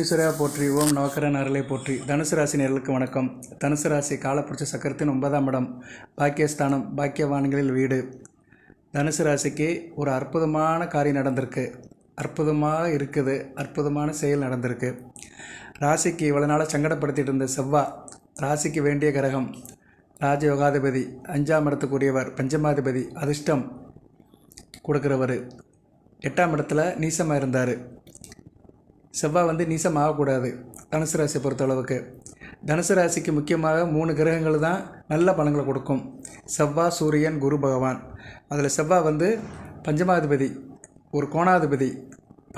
ஈஸ்வரா போற்றி. ஓம் நவக்கரன் அருளை போற்றி. தனுசு ராசி நேயர்களுக்கு வணக்கம். தனுசு ராசி காலப்புருஷ சக்கரத்தின் 9ஆம் இடம், பாக்கியஸ்தானம், பாக்கியவான்களில் வீடு. தனுசு ராசிக்கு ஒரு அற்புதமான காரியம் நடந்திருக்கு. அற்புதமாக இருக்குது. அற்புதமான செயல் நடந்திருக்கு. ராசிக்கு இவ்வளோ நாளாக சங்கடப்படுத்திட்டு இருந்த செவ்வாய், ராசிக்கு வேண்டிய கிரகம், ராஜயோகாதிபதி, 5ஆம் இடத்துக்குரியவர், பஞ்சமாதிபதி, அதிர்ஷ்டம் கொடுக்குறவர், 8ஆம் இடத்துல நீசமாக இருந்தார். செவ்வாய் நீசம் ஆகக்கூடாது தனுசு ராசியை பொறுத்தளவுக்கு. தனுசு ராசிக்கு முக்கியமாக 3 கிரகங்கள் தான் நல்ல பலன்களை கொடுக்கும். செவ்வாய், சூரியன், குரு பகவான். அதில் செவ்வாய் பஞ்சமாதிபதி, ஒரு கோணாதிபதி,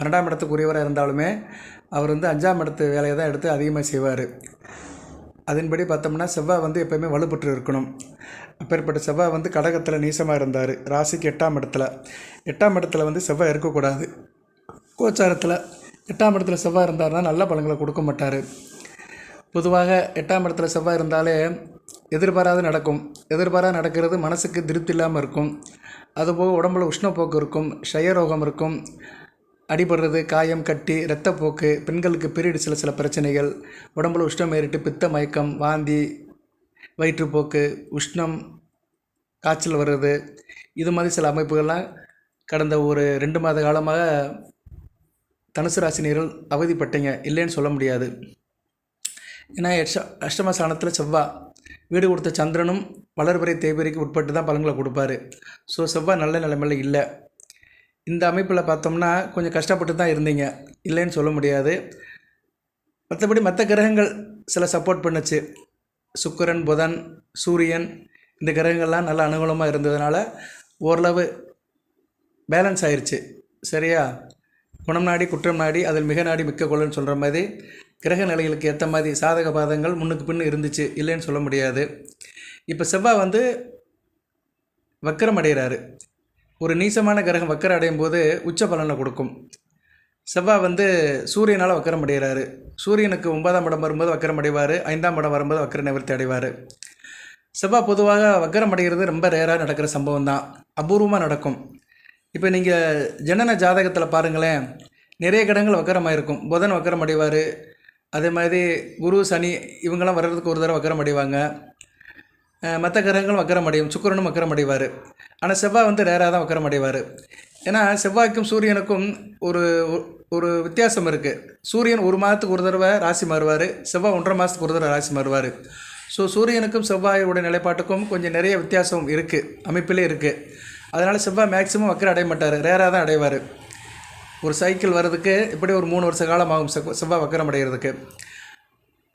12ஆம் இடத்துக்குரியவராக இருந்தாலுமே அவர் 5ஆம் இடத்து வேலையை தான் எடுத்து அதிகமாக செய்வார். அதன்படி பார்த்தோம்னா செவ்வாய் எப்போயுமே வலுப்பெற்று இருக்கணும். அப்பேற்பட்ட செவ்வாய் கடகத்தில் நீசமாக இருந்தார். ராசிக்கு 8ஆம் இடத்துல. 8ஆம் இடத்துல செவ்வாய் இருக்கக்கூடாது. கோச்சாரத்தில் 8ஆம் இடத்துல செவ்வாய் இருந்தார்னா நல்ல பலன்களை கொடுக்க மாட்டார். பொதுவாக 8ஆம் இடத்துல செவ்வாய் இருந்தாலே எதிர்பாராது நடக்கும். எதிர்பாராது நடக்கிறது மனசுக்கு திருப்தி இல்லாமல் இருக்கும். அதுபோக உடம்புல உஷ்ணப்போக்கு இருக்கும், க்ஷயரோகம் இருக்கும், அடிபடுறது, காயம், கட்டி, இரத்தப்போக்கு, பெண்களுக்கு பீரியட் சில பிரச்சனைகள், உடம்புல உஷ்ணம் ஏறிட்டு பித்த மயக்கம், வாந்தி, வயிற்றுப்போக்கு, உஷ்ணம், காய்ச்சல் வர்றது, இது மாதிரி சில அமைப்புகள்லாம் கடந்த ஒரு 2 மாத காலமாக தனுசு ராசினியர்கள் அவதிப்பட்டீங்க, இல்லைன்னு சொல்ல முடியாது. ஏன்னா அஷ்டம ஸ்தானத்தில் செவ்வாய், வீடு கொடுத்த சந்திரனும் வளர்பிறை தேய்பிறைக்கு உட்பட்டு தான் பலன்களை கொடுப்பாரு. ஸோ செவ்வாய் நல்ல நிலைமையில் இல்லை. இந்த அமைப்பில் பார்த்தோம்னா கொஞ்சம் கஷ்டப்பட்டு தான் இருந்தீங்க, இல்லைன்னு சொல்ல முடியாது. மற்றபடி மற்ற கிரகங்கள் சில சப்போர்ட் பண்ணுச்சு. சுக்கிரன், புதன், சூரியன், இந்த கிரகங்கள்லாம் நல்ல அனுகூலமாக இருந்ததுனால ஓரளவு பேலன்ஸ் ஆயிடுச்சு. சரியா? குணம் நாடி குற்றம் நாடி அதில் மிக நாடி மிக்க கொள்ளன்னு சொல்கிற மாதிரி கிரக நிலைகளுக்கு ஏற்ற மாதிரி சாதக பாதங்கள் முன்னுக்கு பின்னு இருந்துச்சு, இல்லைன்னு சொல்ல முடியாது. இப்போ செவ்வாய் வக்கரம் அடைகிறாரு. ஒரு நீசமான கிரகம் வக்கரம் அடையும் போது உச்ச பலனை கொடுக்கும். செவ்வாய் சூரியனால் வக்கரம் அடைகிறாரு. சூரியனுக்கு 9ஆம் இடம் வரும்போது வக்கரம் அடைவார், 5ஆம் இடம் வரும்போது வக்கர நிவர்த்தி அடைவார். செவ்வாய் பொதுவாக வக்கரம் அடைகிறது ரொம்ப ரேராக நடக்கிற சம்பவம் தான், அபூர்வமாக நடக்கும். இப்போ நீங்கள் ஜனன ஜாதகத்தில் பாருங்களேன், நிறைய கிரகங்கள் வக்கரமாக இருக்கும். புதன் வக்கரம் அடைவார், அதே மாதிரி குரு, சனி இவங்கெல்லாம் வர்றதுக்கு ஒரு தடவை வக்கரம் அடைவாங்க. மற்ற கிரகங்களும் வக்கரம் அடையும், சுக்கிரனும் வக்கரம் அடைவார். ஆனால் செவ்வாய் ரேராக தான் வக்கரம் அடைவார். ஏன்னா செவ்வாய்க்கும் சூரியனுக்கும் ஒரு வித்தியாசம் இருக்குது. சூரியன் 1 மாதத்துக்கு ஒரு தடவை ராசி மாறுவார், செவ்வாய் 1.5 மாதத்துக்கு ஒரு தடவை ராசி மாறுவார். ஸோ சூரியனுக்கும் செவ்வாயோட நிலைப்பாட்டுக்கும் கொஞ்சம் நிறைய வித்தியாசம் இருக்குது, அமைப்பிலே இருக்குது. அதனால் செவ்வாய் மேக்ஸிமம் வக்கரம் அடைய மாட்டார், ரேராக தான் அடைவார். ஒரு சைக்கிள் வர்றதுக்கு இப்படி ஒரு 3 வருஷ காலம் ஆகும் செவ்வாய் வக்கரம் அடைகிறதுக்கு.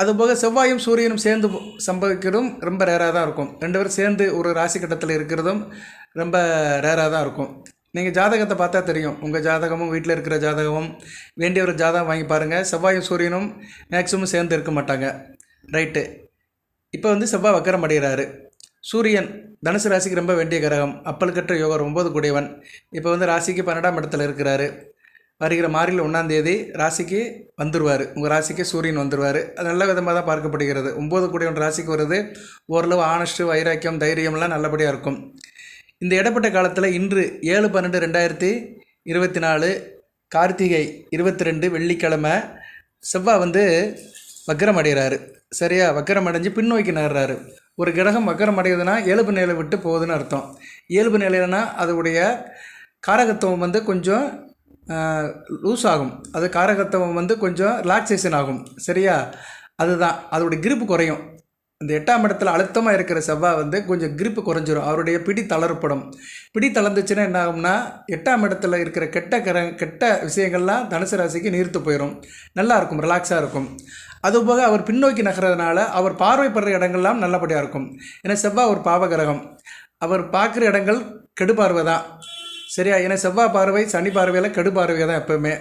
அதுபோக செவ்வாயும் சூரியனும் சேர்ந்து சம்பவிக்கிறதும் ரொம்ப ரேராக தான் இருக்கும். 2 பேரும் சேர்ந்து ஒரு ராசி கட்டத்தில் இருக்கிறதும் ரொம்ப ரேராக தான் இருக்கும். நீங்கள் ஜாதகத்தை பார்த்தா தெரியும். உங்கள் ஜாதகமும் வீட்டில் இருக்கிற ஜாதகமும் வேண்டிய ஒரு ஜாதகம் வாங்கி பாருங்கள். செவ்வாயும் சூரியனும் மேக்ஸிமம் சேர்ந்து இருக்க மாட்டாங்க. ரைட்டு. இப்போ செவ்வாய் வக்கரம் அடைகிறாரு. சூரியன் தனுசு ராசிக்கு ரொம்ப வேண்டிய கிரகம், அப்பலுக்கற்ற யோகம், 9 கூடியவன். இப்போ ராசிக்கு 12ஆம் இடத்துல இருக்கிறாரு. வருகிற மார்கழி 1ஆம் தேதி ராசிக்கு வந்துடுவார். உங்கள் ராசிக்கு சூரியன் வந்துடுவார். அது நல்ல விதமாக தான் பார்க்கப்படுகிறது. 9 கூடியவன் ராசிக்கு வருது. ஓரளவு ஆனஸ்ட்டு, வைராக்கியம், தைரியம்லாம் நல்லபடியாக இருக்கும். இந்த இடப்பட்ட காலத்தில் இன்று 7/12/2024 கார்த்திகை 22 வெள்ளிக்கிழமை செவ்வாய் வக்கரம் அடைகிறாரு. சரியா? வக்கரம் அடைஞ்சு பின்னோக்கி நகர்றாரு. ஒரு கிரகம் வக்கரம் அடையுதுன்னா இயல்பு நிலை விட்டு போகுதுன்னு அர்த்தம். இயல்பு நிலையிலனா அதோடைய காரகத்துவம் கொஞ்சம் லூஸ் ஆகும். அது காரகத்துவம் கொஞ்சம் ரிலாக்ஸேஷன் ஆகும். சரியா? அதுதான் அதோடைய கிரிப்பு குறையும். இந்த 8ஆம் இடத்துல அழுத்தமாக இருக்கிற செவ்வாய் கொஞ்சம் கிரிப்பு குறைஞ்சிரும். அவருடைய பிடி தளர்ப்படும். பிடி தளர்ந்துச்சுன்னா என்ன ஆகும்னா 8ஆம் இடத்துல இருக்கிற கெட்ட விஷயங்கள்லாம் தனுசு ராசிக்கு நீர்த்து போயிடும். நல்லாயிருக்கும், ரிலாக்ஸாக இருக்கும். அதுபோக அவர் பின்னோக்கி நகர்றதுனால அவர் பார்வைப்படுற இடங்கள்லாம் நல்லபடியாக இருக்கும். ஏன்னா செவ்வாய் ஒரு பாவகிரகம். அவர் பார்க்குற இடங்கள் கெடுபார்வை தான். சரியா? ஏன்னா செவ்வாய் பார்வை சனி பார்வையில் கெடுபார்வை தான் எப்போவுமே.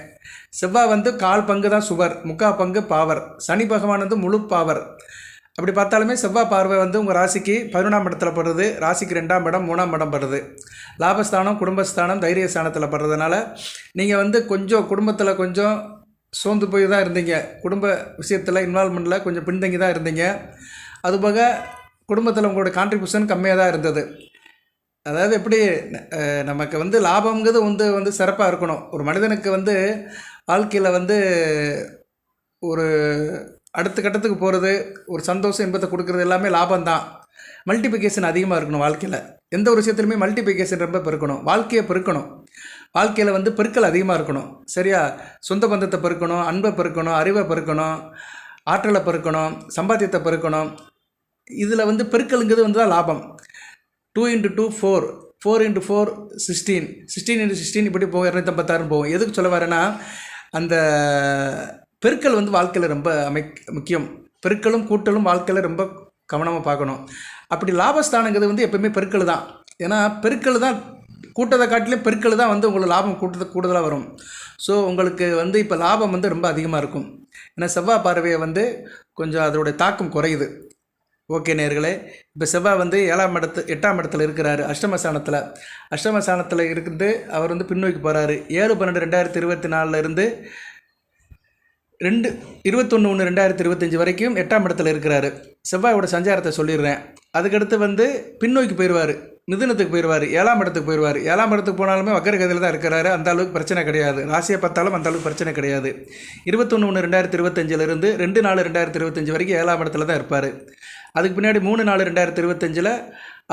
செவ்வாய் 1/4 பங்கு தான் சுவர், 3/4 பங்கு பாவர். சனி பகவான் முழு பாவர். அப்படி பார்த்தாலுமே செவ்வாய் பார்வை உங்கள் ராசிக்கு 11ஆம் இடத்துல படுறது, ராசிக்கு 2ஆம் இடம், 3ஆம் இடம் படுறது. லாபஸ்தானம், குடும்பஸ்தானம், தைரியஸ்தானத்தில் படுறதுனால நீங்கள் கொஞ்சம் குடும்பத்தில் கொஞ்சம் சோர்ந்து போய் தான் இருந்தீங்க. குடும்ப விஷயத்தில் இன்வால்மெண்ட்டில் கொஞ்சம் பின்தங்கி தான் இருந்தீங்க. அதுபோக குடும்பத்தில் உங்களோட கான்ட்ரிபியூஷன் கம்மியாக தான் இருந்தது. அதாவது எப்படி நமக்கு லாபங்கிறது சிறப்பாக இருக்கணும். ஒரு மனிதனுக்கு வாழ்க்கையில் ஒரு அடுத்த கட்டத்துக்கு போகிறது, ஒரு சந்தோஷம் இன்பத்தை கொடுக்குறது எல்லாமே லாபம் தான். மல்டிப்ளிகேஷன் அதிகமாக இருக்கணும் வாழ்க்கையில். எந்த ஒரு விஷயத்துலையுமே மல்டிப்ளிகேஷன் ரொம்ப பெருக்கணும், வாழ்க்கையை பெருக்கணும். வாழ்க்கையில் வந்து பெருக்கல் அதிகமாக இருக்கணும். சரியா? சொந்த பந்தத்தை பெருக்கணும், அன்பை பெருக்கணும், அறிவை பெருக்கணும், ஆற்றலை பெருக்கணும், சம்பாத்தியத்தை பெருக்கணும். இதில் வந்து பெருக்கலுங்கிறது வந்து தான் லாபம். 2 × 2 4, 4 × 4 16, 16 × 16 இப்படி போகும், 256 போகும். எதுக்கு சொல்ல வரேன்னா, அந்த பெருக்கல் வந்து வாழ்க்கையில் ரொம்ப முக்கியம். பெருக்கலும் கூட்டலும் வாழ்க்கையில் ரொம்ப கவனமாக பார்க்கணும். அப்படி லாபஸ்தானங்கிறது வந்து எப்போயுமே பெருக்கல் தான். ஏன்னா பெருக்கல் தான், கூட்டத்தை காட்டிலும் பெருக்கல் தான் வந்து உங்களுக்கு லாபம் கூடுதலாக வரும். ஸோ உங்களுக்கு வந்து இப்போ லாபம் வந்து ரொம்ப அதிகமாக இருக்கும். ஏன்னா செவ்வாய் பார்வையை வந்து கொஞ்சம் அதோடைய தாக்கம் குறையுது. ஓகே நேயர்களே, இப்போ செவ்வாய் வந்து 8ஆம் இடத்துல இருக்கிறாரு, அஷ்டமஸ்தானத்தில் இருந்து அவர் வந்து பின்னோக்கி போகிறாரு. 7/12/2024 இருந்து 21/1/2025 வரைக்கும் 8ஆம் இடத்துல இருக்கிறாரு. செவ்வாயோட சஞ்சாரத்தை சொல்லிடுறேன். அதுக்கடுத்து வந்து பின்னோக்கி போயிடுவார், மிதுனத்துக்கு போயிடுவார், 7ஆம் இடத்துக்கு போயிடுவார். 7ஆம் இடத்துக்கு போனாலுமே வக்கரகதியில் தான் இருக்கிறாரு. அந்த அளவுக்கு பிரச்சனை கிடையாது. ராசியை பார்த்தாலும் அந்த அளவுக்கு பிரச்சனை கிடையாது. 21/1/2025 2/4/2025 வரைக்கும் 7ஆம் இடத்துல தான் இருப்பார். அதுக்கு பின்னாடி 3/4/2025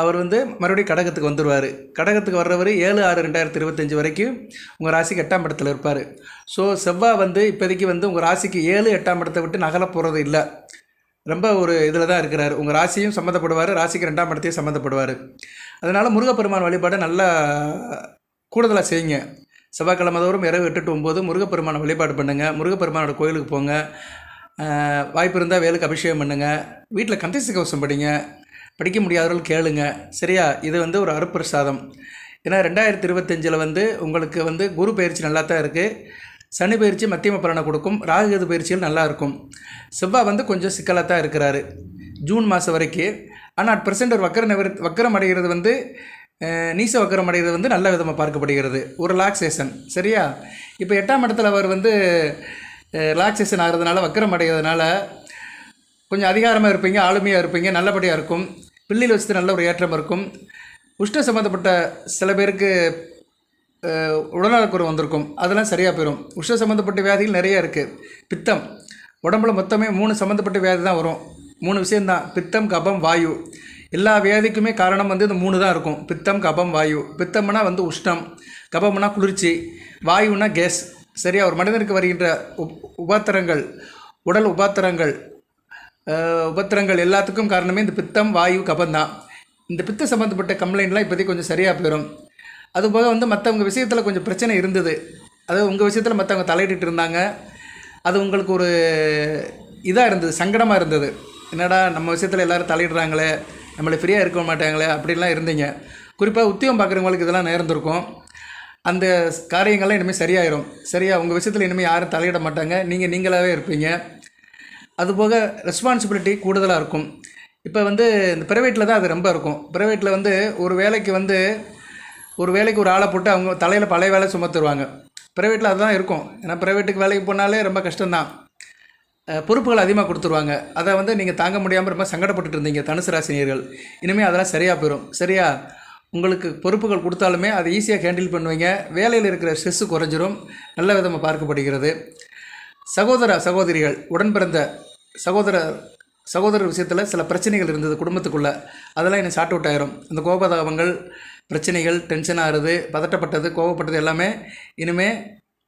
அவர் வந்து மறுபடியும் கடகத்துக்கு வந்துடுவார். கடகத்துக்கு வர்றவர் 7/6/2025 வரைக்கும் உங்கள் ராசிக்கு 8ஆம் இடத்துல இருப்பார். ஸோ செவ்வாய் வந்து இப்போதைக்கு வந்து உங்கள் ராசிக்கு 7, 8ஆம் இடத்தை விட்டு நகல போகிறது இல்லை. ரொம்ப ஒரு இதில் தான் இருக்கிறார். உங்கள் ராசியும் சம்மந்தப்படுவார், ராசிக்கு 2ஆம் இடத்தையும் சம்மந்தப்படுவார். அதனால் முருகப்பெருமான் வழிபாடை நல்லா கூடுதலாக செய்யுங்க. செவ்வாய்க்கிழமை தோறும் இரவு 8 to 9 முருகப்பெருமானை வழிபாடு பண்ணுங்கள். முருகப்பெருமானோட கோயிலுக்கு போங்க. வாய்ப்பு இருந்தால் வேலுக்கு அபிஷேகம் பண்ணுங்கள். வீட்டில் கந்தசஷ்டி கவசம் படிங்க. படிக்க முடியாதவர்கள் கேளுங்க. சரியா? இது வந்து ஒரு அருப்பிரசாதம். ஏன்னா 2025 வந்து உங்களுக்கு வந்து குரு பயிற்சி நல்லா தான் இருக்குது. சனி பயிற்சி மத்தியம பலனை கொடுக்கும். ராகுகேது பயிற்சிகள் நல்லா இருக்கும். செவ்வாய் வந்து கொஞ்சம் சிக்கலாக தான் இருக்கிறாரு ஜூன் மாதம் வரைக்கும். ஆனால் அட் ப்ரெசென்ட் ஒரு வக்கரம் அடைகிறது வந்து நீச வக்கரம் அடைகிறது வந்து நல்ல விதமாக பார்க்கப்படுகிறது. ஒரு ரிலாக்ஸேஷன். சரியா? இப்போ 8ஆம் இடத்துல அவர் வந்து ரிலாக்ஸேஷன் ஆகிறதுனால, வக்கரம் அடைகிறதுனால கொஞ்சம் அதிகாரமாக இருப்பீங்க, ஆளுமையாக இருப்பீங்க, நல்லபடியாக இருக்கும். பிள்ளைகள் வச்சு நல்ல ஒரு ஏற்றம் இருக்கும். உஷ்ண சம்மந்தப்பட்ட சில பேருக்கு உடல்நலக்குறை வந்திருக்கும், அதெல்லாம் சரியாக போயிடும். உஷ்ண சம்மந்தப்பட்ட வியாதிகள் நிறைய இருக்குது. பித்தம், உடம்புல மொத்தமே 3 சம்மந்தப்பட்ட வியாதி தான் வரும். 3 விஷயந்தான்: பித்தம், கபம், வாயு. எல்லா வியாதிக்குமே காரணம் வந்து இந்த 3 தான் இருக்கும்: பித்தம், கபம், வாயு. பித்தம்னா வந்து உஷ்ணம், கபம்னா குளிர்ச்சி, வாயுன்னா கேஸ். சரியா? ஒரு மனிதனுக்கு வருகின்ற உபாத்திரங்கள், உடல் உபத்திரங்கள் எல்லாத்துக்கும் காரணமே இந்த பித்தம், வாயு, கபம் தான். இந்த பித்த சம்மந்தப்பட்ட கம்ப்ளைண்ட்லாம் இப்போதைக்கு கொஞ்சம் சரியாக போயிடும். அதுபோக வந்து மற்றவங்க விஷயத்தில் கொஞ்சம் பிரச்சனை இருந்தது. அதாவது உங்கள் விஷயத்தில் மற்றவங்க தலையிட்டு இருந்தாங்க. அது உங்களுக்கு ஒரு இதாக இருந்தது, சங்கடமாக இருந்தது. என்னடா நம்ம விஷயத்தில் எல்லோரும் தலையிடுறாங்களே, நம்மளை ஃப்ரீயாக இருக்க மாட்டாங்களே அப்படின்லாம் இருந்தீங்க. குறிப்பாக உத்தியோகம் பார்க்குறவங்களுக்கு இதெல்லாம் நேர்ந்திருக்கும். அந்த காரியங்கள்லாம் இனிமேல் சரியாயிடும். சரியா? உங்கள் விஷயத்தில் இனிமேல் யாரும் தலையிட மாட்டாங்க. நீங்களாகவே இருப்பீங்க. அதுபோக ரெஸ்பான்சிபிலிட்டி கூடுதலாக இருக்கும். இப்போ வந்து இந்த ப்ரைவேட்டில் தான் அது ரொம்ப இருக்கும். ப்ரைவேட்டில் வந்து ஒரு வேலைக்கு ஒரு ஆளை போட்டு அவங்க தலையில் பழைய வேலை சுமத்துருவாங்க. ப்ரைவேட்டில் அதுதான் இருக்கும். ஏன்னா ப்ரைவேட்டுக்கு வேலைக்கு போனாலே ரொம்ப கஷ்டம்தான். பொறுப்புகள் அதிகமாக கொடுத்துருவாங்க. அதை வந்து நீங்கள் தாங்க முடியாமல் ரொம்ப சங்கடப்பட்டுட்டு இருந்தீங்க தனுசு ராசினியர்கள். இனிமேல் அதெல்லாம் சரியாக போயிடும். சரியா? உங்களுக்கு பொறுப்புகள் கொடுத்தாலுமே அதை ஈஸியாக ஹேண்டில் பண்ணுவீங்க. வேலையில் இருக்கிற ஸ்ட்ரெஸ்ஸு குறைஞ்சிரும். நல்ல விதமாக பார்க்கப்படுகிறது. சகோதரிகள், உடன் பிறந்த சகோதரர் விஷயத்தில் சில பிரச்சனைகள் இருந்தது குடும்பத்துக்குள்ளே. அதெல்லாம் இன்னும் ஷார்ட் அவுட் ஆயிரும். அந்த கோபதாபங்கள், பிரச்சனைகள், டென்ஷன் ஆகிறது, பதட்டப்பட்டது, கோபப்பட்டது எல்லாமே இனிமேல்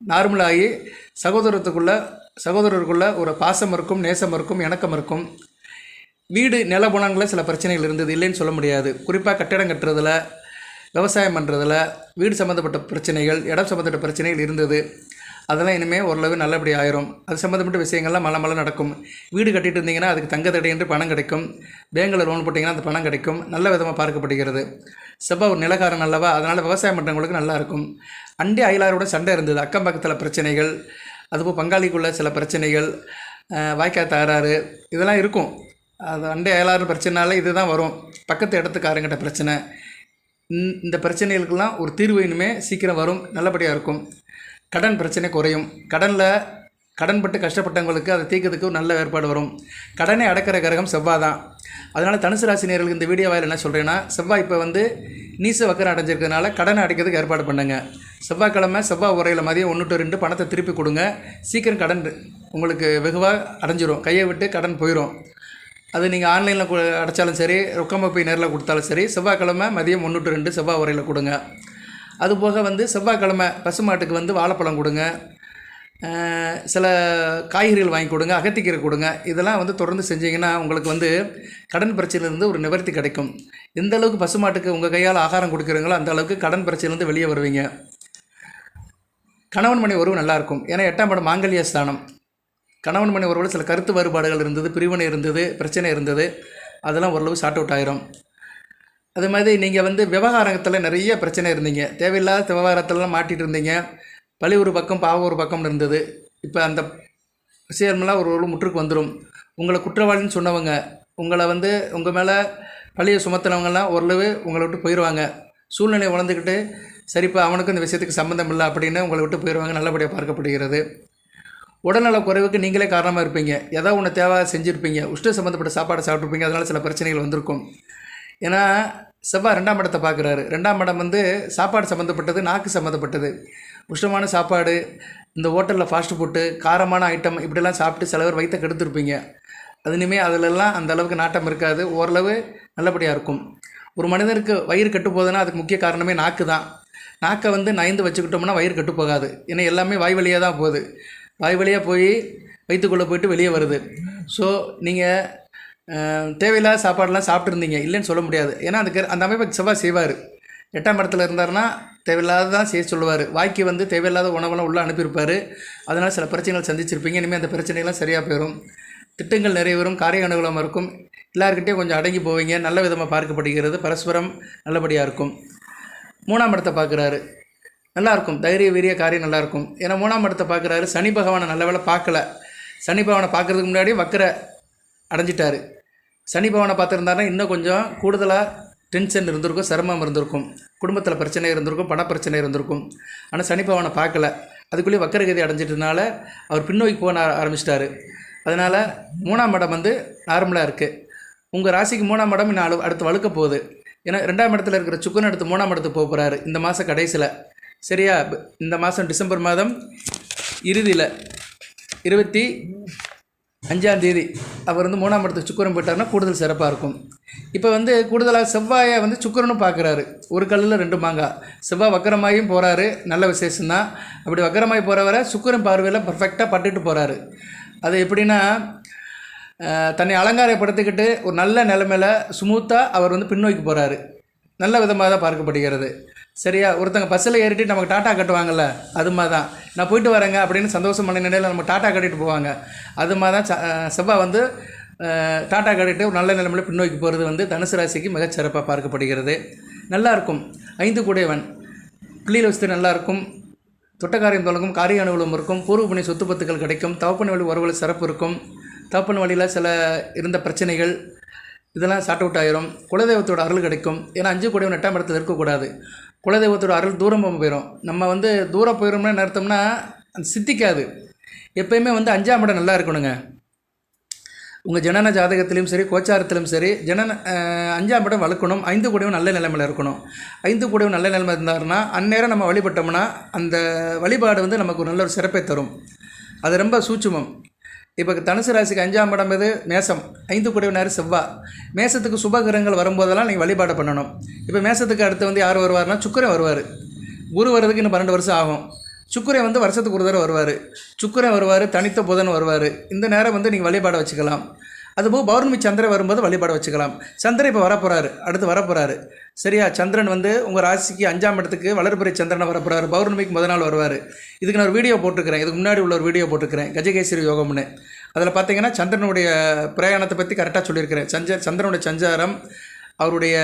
நார்மலாகி சகோதரருக்குள்ளே ஒரு பாசம் இருக்கும், நேசம் இருக்கும், இணக்கம் இருக்கும். வீடு நிலபுணங்களில் சில பிரச்சனைகள் இருந்தது, இல்லைன்னு சொல்ல முடியாது. குறிப்பாக கட்டிடம் கட்டுறதில், விவசாயம் பண்ணுறதில், வீடு சம்மந்தப்பட்ட பிரச்சனைகள், இடம் சம்மந்தப்பட்ட பிரச்சனைகள் இருந்தது. அதெல்லாம் இனிமேல் ஓரளவு நல்லபடி ஆயிரும். அது சம்மந்தப்பட்ட விஷயங்கள்லாம் மழை நடக்கும். வீடு கட்டிகிட்டு இருந்தீங்கன்னா அதுக்கு தங்க தடையின்றி பணம் கிடைக்கும். பேங்கில் லோன் போட்டிங்கன்னா அந்த பணம் கிடைக்கும். நல்ல விதமாக பார்க்கப்படுகிறது. செவ்வாய் ஒரு நிலக்காரன் அல்லவா, அதனால் விவசாயம் பண்ணுறவங்களுக்கு நல்லாயிருக்கும். அண்டை அயலாரோட சண்டை இருந்தது, அக்கம் பக்கத்தில் பிரச்சனைகள், அதுபோல் பங்காளிக்குள்ளே சில பிரச்சனைகள், வாய்க்கால் தகராறு, இதெல்லாம் இருக்கும். அது அண்டை அயலாறு பிரச்சனைனால இது தான் வரும். பக்கத்து இடத்துக்காரங்கிட்ட பிரச்சனை. இந்த பிரச்சனைகளுக்கெல்லாம் ஒரு தீர்வு இனிமேல் சீக்கிரம் வரும். நல்லபடியாக இருக்கும். கடன் பிரச்சனை குறையும். கடன்பட்டு கஷ்டப்பட்டவங்களுக்கு அதை தீர்க்கிறதுக்கு ஒரு நல்ல ஏற்பாடு வரும். கடனை அடக்கிற கிரகம் செவ்வாய் தான். அதனால் தனுசு ராசி நேயர்களுக்கு இந்த வீடியோ வாயில் என்ன சொல்கிறேன்னா, செவ்வாய் இப்போ வந்து நீச வக்கரம் அடைஞ்சிருக்கிறதுனால கடனை அடைக்கிறதுக்கு ஏற்பாடு பண்ணுங்க. செவ்வாய்க்கிழமை செவ்வாய் உரையில் மதியம் 1 to 2 பணத்தை திருப்பி கொடுங்க. சீக்கிரம் கடன் உங்களுக்கு வெகுவாக அடைஞ்சிரும், கையை விட்டு கடன் போயிடும். அது நீங்கள் ஆன்லைனில் அடைச்சாலும் சரி, ரொக்கமாக போய் நேரில் கொடுத்தாலும் சரி, செவ்வாய்க்கிழமை மதியம் 1 to 2 செவ்வாய் உரையில் கொடுங்க. அதுபோக செவ்வாய்க்கிழமை பசுமாட்டுக்கு வாழைப்பழம் கொடுங்க, சில காய்கறிகள் வாங்கி கொடுங்க, அகத்திக்கீரை கொடுங்க. இதெல்லாம் தொடர்ந்து செஞ்சீங்கன்னா உங்களுக்கு கடன் பிரச்சனையிலேருந்து ஒரு நிவர்த்தி கிடைக்கும். எந்த அளவுக்கு பசுமாட்டுக்கு உங்கள் கையால் ஆகாரம் கொடுக்குறீங்களோ அந்த அளவுக்கு கடன் பிரச்சனையிலேருந்து வெளியே வருவீங்க. கணவன் மனை உறவு நல்லாயிருக்கும். ஏன்னா 8ஆம் இடம் மாங்கல்ய ஸ்தானம். கணவன் மனை உறவில் சில கருத்து வேறுபாடுகள் இருந்தது, பிரிவினை இருந்தது, பிரச்சனை இருந்தது, அதெல்லாம் ஓரளவு ஷார்ட் அவுட் ஆயிரும். அது மாதிரி நீங்கள் விவகாரத்தில் நிறைய பிரச்சனை இருந்தீங்க, தேவையில்லாத விவகாரத்திலலாம் மாட்டிகிட்டு இருந்தீங்க. பழி ஒரு பக்கம் பாவம் ஒரு பக்கம் இருந்தது. இப்போ அந்த விஷயமெல்லாம் ஒரு முற்றுக்கு வந்துடும். உங்களை குற்றவாளின்னு சொன்னவங்க, உங்களை உங்கள் மேலே பழியை சுமத்தினவங்கெல்லாம் ஓரளவு உங்களை விட்டு போயிடுவாங்க. சூழ்நிலையை உணர்ந்துக்கிட்டு சரிப்பா அவனுக்கும் இந்த விஷயத்துக்கு சம்மந்தம் இல்லை அப்படின்னு உங்களை விட்டு போயிடுவாங்க. நல்லபடியாக பார்க்கப்படுகிறது. உடல்நல குறைவுக்கு நீங்களே காரணமாக இருப்பீங்க. ஏதோ ஒன்று தேவை செஞ்சுருப்பீங்க, உஷ்ட சம்மந்தப்பட்ட சாப்பாடு சாப்பிட்ருப்பீங்க, அதனால் சில பிரச்சனைகள் வந்திருக்கும். ஏன்னா செவ்வாய் 2ஆம் இடத்தை பார்க்குறாரு. 2ஆம் இடம் சாப்பாடு சம்மந்தப்பட்டது, நாக்கு சம்மந்தப்பட்டது. உஷ்ணமான சாப்பாடு, இந்த ஹோட்டலில் ஃபாஸ்ட் ஃபுட்டு, காரமான ஐட்டம் இப்படிலாம் சாப்பிட்டு சில பேர் வயிற்றை கெடுத்துருப்பீங்க. அது இனிமேல் அதிலெல்லாம் அந்த அளவுக்கு நாட்டம் இருக்காது, ஓரளவு நல்லபடியாக இருக்கும். ஒரு மனிதனுக்கு வயிறு கெட்டு போகுதுன்னா அதுக்கு முக்கிய காரணமே நாக்கு தான். நாக்கை நயந்து வச்சுக்கிட்டோம்னா வயிறு கெட்டு போகாது. ஏன்னா எல்லாமே வாய் வழியாக தான் போகுது. வாய் வழியாக போய் வயிற்றுக்குள்ளே போயிட்டு வெளியே வருது. ஸோ நீங்கள் தேவையில்லாத சாப்பாடெலாம் சாப்பிட்ருந்தீங்க, இல்லைன்னு சொல்ல முடியாது. ஏன்னா அந்த அமைப்பை செவ்வாய் செய்வார். 8ஆம் இடத்துல இருந்தாருன்னா தேவையில்லாததான் செய்ய சொல்லுவார். வாய்க்கு தேவையில்லாத உணவெல்லாம் உள்ளே அனுப்பியிருப்பார். அதனால் சில பிரச்சனைகள் சந்திச்சிருப்பீங்க. இனிமேல் அந்த பிரச்சனைகள்லாம் சரியாக போயிடும். திட்டங்கள் நிறைவேறும், காரிய அனுகூலமாக இருக்கும். எல்லாருக்கிட்டே கொஞ்சம் அடங்கி போவீங்க. நல்ல விதமாக பார்க்கப்படுகிறது. பரஸ்பரம் நல்லபடியாக இருக்கும். 3ஆம் இடத்தை பார்க்குறாரு, நல்லாயிருக்கும். தைரிய வீரிய காரியம் நல்லாயிருக்கும். ஏன்னா 3ஆம் இடத்தை பார்க்குறாரு. சனி பகவானை நல்ல வேலை பார்க்கல. சனி பகவானை பார்க்குறதுக்கு முன்னாடி வக்கர அடைஞ்சிட்டார். சனி பகவானை பார்த்துருந்தாருன்னா இன்னும் கொஞ்சம் கூடுதலாக டென்ஷன் இருந்திருக்கும், சிரமம் இருந்திருக்கும், குடும்பத்தில் பிரச்சனை இருந்திருக்கும், பணப்பிரச்சனை இருந்திருக்கும். ஆனால் சனி பகவானை பார்க்கல. அதுக்குள்ளேயே வக்கரகதி அடைஞ்சிட்டதுனால அவர் பின்னோக்கி போக ஆரம்பிச்சிட்டாரு. அதனால் 3ஆம் இடம் நார்மலாக இருக்குது. உங்கள் ராசிக்கு 3ஆம் இடம் இன்னும் அடுத்து வழுக்க போகுது. ஏன்னா 2ஆம் இடத்துல இருக்கிற சுக்கரன் அடுத்து 3ஆம் இடத்துக்கு போக போகிறாரு இந்த மாதம் கடைசியில். சரியா? இந்த மாதம் டிசம்பர் மாதம் இறுதியில் 25ஆம் தேதி அவர் 3ஆம் இடத்துக்கு சுக்கரன் போயிட்டாருன்னா கூடுதல் சிறப்பாக இருக்கும். இப்போ கூடுதலாக செவ்வாயை சுக்கரனும் பார்க்குறாரு. ஒரு கல்லில் 2 மாங்காய். செவ்வாய் வக்கரமாயும் போகிறாரு, நல்ல விசேஷம்தான். அப்படி வக்கரமாகி போகிறவரை சுக்கரன் பார்வையில் பர்ஃபெக்டாக பட்டுட்டு போகிறாரு. அது எப்படின்னா தன்னை அலங்காரப்படுத்திக்கிட்டு ஒரு நல்ல நிலைமையில் ஸ்மூத்தாக அவர் பின்னோக்கி போகிறாரு. நல்ல விதமாக தான் பார்க்கப்படுகிறது. சரியா? ஒருத்தங்க பஸ்ஸில் ஏறிட்டு நமக்கு டாட்டா கட்டுவாங்கள்ல, அது மாதிரி தான் நான் போயிட்டு வரேங்க அப்படின்னு சந்தோஷமான நிலையில் நம்ம டாட்டா கட்டிட்டு போவாங்க. அது மாதிரி தான் செவ்வாய் டாட்டா கட்டிட்டு ஒரு நல்ல நிலைமையில் பின்னோக்கி போகிறது தனுசு ராசிக்கு மிகச்சிறப்பாக பார்க்கப்படுகிறது. நல்லாயிருக்கும். 5 கூடையவன் பிள்ளைகள் வசதி நல்லாயிருக்கும். தொட்டக்காரியம் தொடங்கும், காரிய அனுகூலம் இருக்கும். பூர்வ புண்ணிய சொத்து பத்துக்கள் கிடைக்கும். தகப்பன் வழி உறவுகள் சிறப்பு இருக்கும். தகப்பன் வழியில் சில இருந்த பிரச்சனைகள் இதெல்லாம் சார்ட் அவுட் ஆயிரும். குலதெய்வத்தோட அருள் கிடைக்கும். ஏன்னா 5 கூடையவன் 8ஆம் இடத்துல இருக்கக்கூடாது. குலதெய்வத்தோட அருள் தூரம் போயிடும். நம்ம தூரம் போயிடும்னா நிறுத்தோம்னா அது சித்திக்காது. எப்போயுமே 5ஆம் இடம் நல்லா இருக்கணுங்க. உங்கள் ஜனன ஜாதகத்திலையும் சரி, கோச்சாரத்திலும் சரி, 5ஆம் இடம் வளர்க்கணும். 5 கூடையும் நல்ல நிலைமையில் இருக்கணும். 5 கூடையும் நல்ல நிலைமை இருந்தாருன்னா அந்நேரம் நம்ம வழிபட்டோம்னா அந்த வழிபாடு நமக்கு ஒரு நல்ல ஒரு சிறப்பை தரும். அது ரொம்ப சூட்சுமம். இப்போ தனுசு ராசிக்கு 5ஆம் இடம் மேசம், 5 கூடையவனார் செவ்வாய். மேசத்துக்கு சுபகிரகங்கள் வரும்போதெல்லாம் நீங்கள் வழிபாடு பண்ணணும். இப்போ மேசத்துக்கு அடுத்து யார் வருவார்னா சுக்கிரன் வருவார். குரு வர்றதுக்கு இன்னும் 12 வருஷம் ஆகும். சுக்கிரன் வருஷத்துக்கு ஒரு தடவை வருவார். சுக்கிரன் வருவார், தனித்த புதன் வருவார். இந்த நேரம் நீங்கள் வழிபாடு வச்சுக்கலாம். அதுபோக பௌர்ணமி சந்திரன் வரும்போது வழிபாடு வச்சுக்கலாம். சந்திரன் இப்போ வரப்போகிறாரு, அடுத்து வரப்போகிறாரு. சரியா? சந்திரன் உங்கள் ராசிக்கு 5ஆம் இடத்துக்கு வளர்பிறை சந்திரனை வரப்போகிறாரு. பௌர்ணமிக்கு முதல் நாள் வருவார். இதுக்கு நான் ஒரு வீடியோ போட்டுக்கிறேன். இதுக்கு முன்னாடி உள்ள ஒரு வீடியோ போட்டுக்கிறேன், கஜகேசரி யோகம்னு. அதில் பார்த்தீங்கன்னா சந்திரனுடைய பிரயாணத்தை பற்றி கரெக்டாக சொல்லியிருக்கிறேன். சந்திரனுடைய சஞ்சாரம், அவருடைய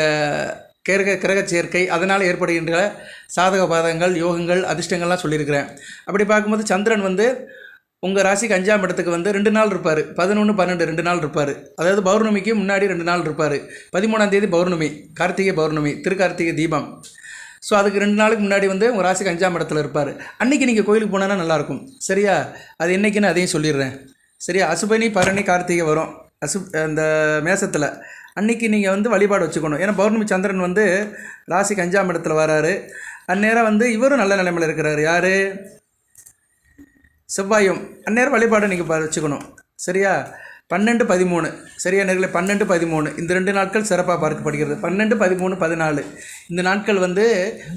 கிரக சேர்க்கை, அதனால் ஏற்படுகின்ற சாதக பாதகங்கள், யோகங்கள், அதிர்ஷ்டங்கள்லாம் சொல்லியிருக்கிறேன். அப்படி பார்க்கும்போது சந்திரன் உங்கள் ராசிக்கு 5ஆம் இடத்துக்கு 2 நாள் இருப்பார். 11, 12 2 நாள் இருப்பார். அதாவது பௌர்ணமிக்கு முன்னாடி 2 நாள் இருப்பார். 13ஆம் தேதி பௌர்ணமி, கார்த்திகை பௌர்ணமி, திருக்கார்த்திகை தீபம். ஸோ அதுக்கு 2 நாளுக்கு முன்னாடி உங்கள் ராசிக்கு 5ஆம் இடத்துல இருப்பார். அன்றைக்கி நீங்கள் கோயிலுக்கு போனால் நல்லாயிருக்கும். சரியா? அது என்றைக்குன்னு அதையும் சொல்லிடுறேன். சரியா? அசுபனி, பரணி, கார்த்திகை வரும் அந்த மேசத்தில். அன்றைக்கி நீங்கள் வந்து வழிபாடு வச்சுக்கணும். ஏன்னா பௌர்ணமி சந்திரன் வந்து ராசிக்கு 5ஆம் இடத்துல வராரு. அந்நேரம் வந்து இவரும் நல்ல நிலைமையில் இருக்கிறார். யார்? செவ்வாயும். அந்நேரம் வழிபாடு நீங்கள் வச்சுக்கணும். சரியா? 12-13 சரியா நேர்களே? 12-13 இந்த 2 நாட்கள் சிறப்பாக பார்க்கப்படுகிறது. 12, 13, 14 இந்த நாட்கள் வந்து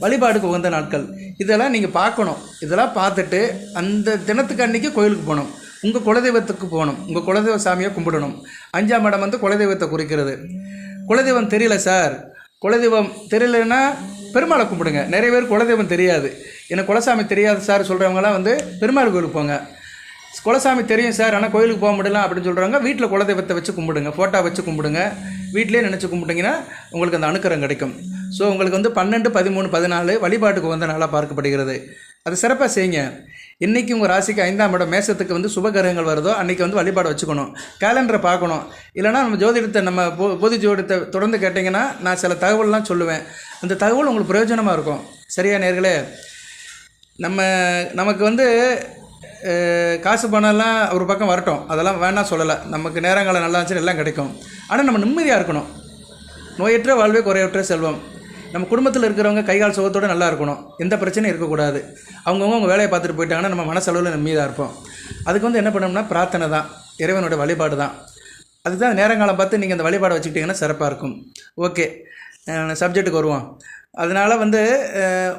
வழிபாடுக்கு உகந்த நாட்கள். இதெல்லாம் நீங்கள் பார்க்கணும். இதெல்லாம் பார்த்துட்டு அந்த தினத்துக்கு அன்றைக்கி கோயிலுக்கு போகணும். உங்கள் குலதெய்வத்துக்கு போகணும். உங்கள் குலதெய்வ சாமியை கும்பிடணும். 5ஆம் இடம் வந்து குலதெய்வத்தை குறிக்கிறது. குலதெய்வம் தெரியல சார், குலதெய்வம் தெரியலன்னா பெருமாளை கும்பிடுங்க. நிறைய பேர் குலதெய்வம் தெரியாது, எனக்கு குலசாமி தெரியாது சார் சொல்கிறவங்களாம் வந்து பெருமாள் கோயிலுக்கு போங்க. குலசாமி தெரியும் சார் ஆனால் கோயிலுக்கு போக முடியல அப்படின்னு சொல்கிறவங்க வீட்டில் குலதெய்வத்தை வச்சு கும்பிடுங்க, ஃபோட்டோ வச்சு கும்பிடுங்க. வீட்டிலே நினச்சி கும்பிட்டிங்கன்னா உங்களுக்கு அந்த அனுக்கிரகம் கிடைக்கும். ஸோ உங்களுக்கு வந்து 12, 13, 14 வழிபாட்டுக்கு வந்த நாளாக பார்க்கப்படுகிறது. அது சிறப்பாக செய்யுங்க. இன்றைக்கி உங்கள் ராசிக்கு 5ஆம் இடம் மேசத்துக்கு வந்து சுபகிரகங்கள் வருதோ அன்றைக்கி வந்து வழிபாடு வச்சுக்கணும். கேலண்டரை பார்க்கணும். இல்லைனா நம்ம ஜோதிடத்தை நம்ம பொது ஜோதிடத்தை தொடர்ந்து கேட்டிங்கன்னா நான் சில தகவல்லாம் சொல்லுவேன். அந்த தகவல் உங்களுக்கு பிரயோஜனமாக இருக்கும். சரியா நேர்களே? நமக்கு வந்து காசு பணம்லாம் ஒரு பக்கம் வரட்டும், அதெல்லாம் வேணாம் சொல்லலை. நமக்கு நேரங்காலம் நல்லா இருந்துச்சு, எல்லாம் கிடைக்கும். ஆனால் நம்ம நிம்மதியாக இருக்கணும். நோயற்ற வாழ்வே குறையற்ற செல்வம். நம்ம குடும்பத்தில் இருக்கிறவங்க கைகால் சுகத்தோடு நல்லா இருக்கணும். எந்த பிரச்சனையும் இருக்கக்கூடாது. அவங்க வேலையை பார்த்துட்டு போயிட்டாங்கன்னா நம்ம மனசளவில் நிம்மதியாக இருப்போம். அதுக்கு வந்து என்ன பண்ணோம்னா பிரார்த்தனை தான், இறைவனோட வழிபாடு தான். அதுதான் நேரங்காலம் பார்த்து நீங்கள் அந்த வழிபாடை வச்சுக்கிட்டிங்கன்னா சிறப்பாக இருக்கும். ஓகே, சப்ஜெக்ட்டுக்கு வருவோம். அதனால் வந்து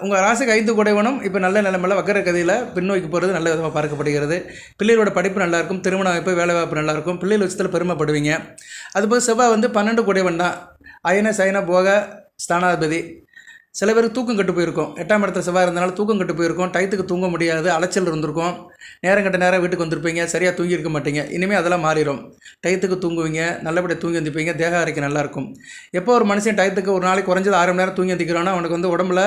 உங்கள் ராசிக்கு 5 குடைவனும் இப்போ நல்ல நிலைமையில் வக்கர கதையில் பின்னோக்கி போகிறது நல்ல விதமாக பார்க்கப்படுகிறது. பிள்ளைகளோட படிப்பு நல்லாயிருக்கும், திருமண வாய்ப்பு, வேலை வாய்ப்பு நல்லாயிருக்கும், பிள்ளைகள் விஷயத்தில் பெருமைப்படுவீங்க. அதுபோல் செவ்வாய் வந்து 12 குடைவன் தான், அயன சயன போக ஸ்தானாதிபதி. சில பேருக்கு தூக்கம் கெட்டு போயிருக்கும். 8ஆம் இடத்துல செவ்வாய் இருந்தனால தூக்கம் கெட்டு போயிருக்கும், டயத்துக்கு தூங்க முடியாது, அலைச்சல் இருந்திருக்கும், நேரம் வீட்டுக்கு வந்திருப்பீங்க, சரியாக தூங்கி இருக்க மாட்டீங்க. இனிமேல் அதெல்லாம் மாறிடும். டயத்துக்கு தூங்குவீங்க, நல்லபடியாக தூங்கி வந்துப்பீங்க, தேக ஆரோக்கியம் நல்லாயிருக்கும். எப்போ ஒரு மனுஷன் டயத்துக்கு ஒரு நாளைக்கு குறைஞ்சது 6 மணி நேரம் தூங்கி வந்துக்கிறான்னா அவனுக்கு வந்து உடம்புல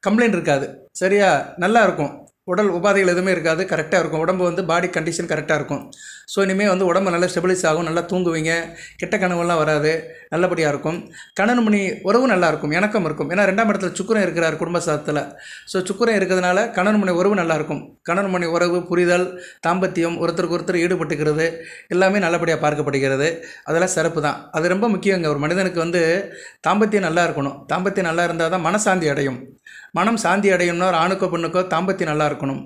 கம்ப்ளைண்ட் இருக்காது. சரியா? நல்லா இருக்கும். உடல் உபாதைகள் எதுவுமே இருக்காது, கரெக்டாக இருக்கும். உடம்பு வந்து பாடி கண்டிஷன் கரெக்டாக இருக்கும். ஸோ இனிமேல் வந்து உடம்பு நல்லா ஸ்டெபிலைஸ் ஆகும், நல்லா தூங்குவீங்க, கெட்ட கனவுலாம் வராது, நல்லபடியாக இருக்கும். கணவன் மணி உறவு நல்லாயிருக்கும், இணக்கம் இருக்கும். ஏன்னா 2ஆம் இடத்துல சுக்கிரன் இருக்கிறார் குடும்பஸ்தானத்தில். ஸோ சுக்கிரன் இருக்கிறதுனால கணவன் மணி உறவு நல்லாயிருக்கும். கணவன் மணி உறவு, புரிதல், தாம்பத்தியம், ஒருத்தருக்கு ஒருத்தர் ஈடுபட்டுக்கிறது எல்லாமே நல்லபடியாக பார்க்கப்படுகிறது. அதெல்லாம் சிறப்பு தான். அது ரொம்ப முக்கியங்க. ஒரு மனிதனுக்கு வந்து தாம்பத்தியம் நல்லா இருக்கணும். தாம்பத்தியம் நல்லா இருந்தால் தான் மனசாந்தி அடையும். மனம் சாந்தி அடையும்னா ஒரு ஆணுக்கோ பெண்ணுக்கோ தாம்பத்தியம் நல்லா இருக்கணும்.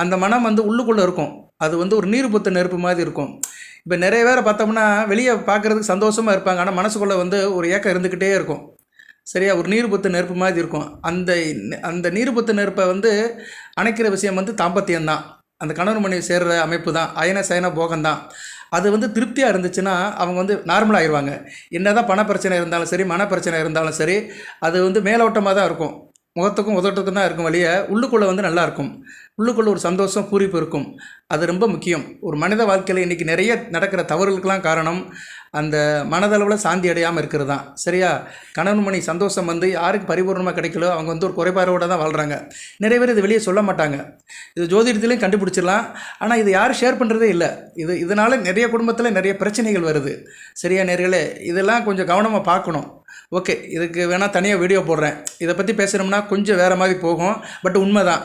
அந்த மனம் வந்து உள்ளுக்குள்ளே இருக்கும். அது வந்து ஒரு நீர் புத்த நெருப்பு மாதிரி இருக்கும். இப்போ நிறைய பேரை பார்த்தோம்னா வெளியே பார்க்குறதுக்கு சந்தோஷமாக இருப்பாங்க, ஆனால் மனசுக்குள்ளே வந்து ஒரு ஏக்கம் இருந்துக்கிட்டே இருக்கும். சரியா? ஒரு நீர் புத்த நெருப்பு மாதிரி இருக்கும். அந்த நீர் புத்த நெருப்பை வந்து அணைக்கிற விஷயம் வந்து தாம்பத்தியம்தான். அந்த கணவன் மனைவி சேர்கிற அமைப்பு தான், அயன சயன போகம்தான். அது வந்து திருப்தியாக இருந்துச்சுன்னா அவங்க வந்து நார்மலாக ஆயிடுவாங்க. என்ன தான் பண பிரச்சனை இருந்தாலும் சரி, மன பிரச்சனை இருந்தாலும் சரி, அது வந்து மேலோட்டமாக தான் இருக்கும். முகத்துக்கும் உதட்டுக்கும் தான் இருக்கும் வழியே, உள்ளுக்குள்ளே வந்து நல்லாயிருக்கும். உள்ளுக்குள்ளே ஒரு சந்தோஷம், பூரிப்பு இருக்கும். அது ரொம்ப முக்கியம். ஒரு மனித வாழ்க்கையில் இன்றைக்கி நிறைய நடக்கிற தவறுகளுக்கெல்லாம் காரணம் அந்த மனதளவில் சாந்தி அடையாமல் இருக்கிறது தான். சரியா? கணவன் மணி சந்தோஷம் வந்து யாருக்கு பரிபூர்ணமாக கிடைக்கலோ அவங்க வந்து ஒரு குறைபாடோடு தான் வாழ்கிறாங்க. நிறைய பேர் இது வெளியே சொல்ல மாட்டாங்க. இது ஜோதிடத்துலேயும் கண்டுபிடிச்சிடலாம், ஆனால் இது யாரும் ஷேர் பண்ணுறதே இல்லை. இதனால் நிறைய குடும்பத்தில் நிறைய பிரச்சனைகள் வருது. சரியா நேர்களே? இதெல்லாம் கொஞ்சம் கவனமாக பார்க்கணும். ஓகே, இதுக்கு வேணால் தனியாக வீடியோ போடுறேன். இதை பற்றி பேசுகிறோம்னா கொஞ்சம் வேறு மாதிரி போகும். பட் உண்மை தான்.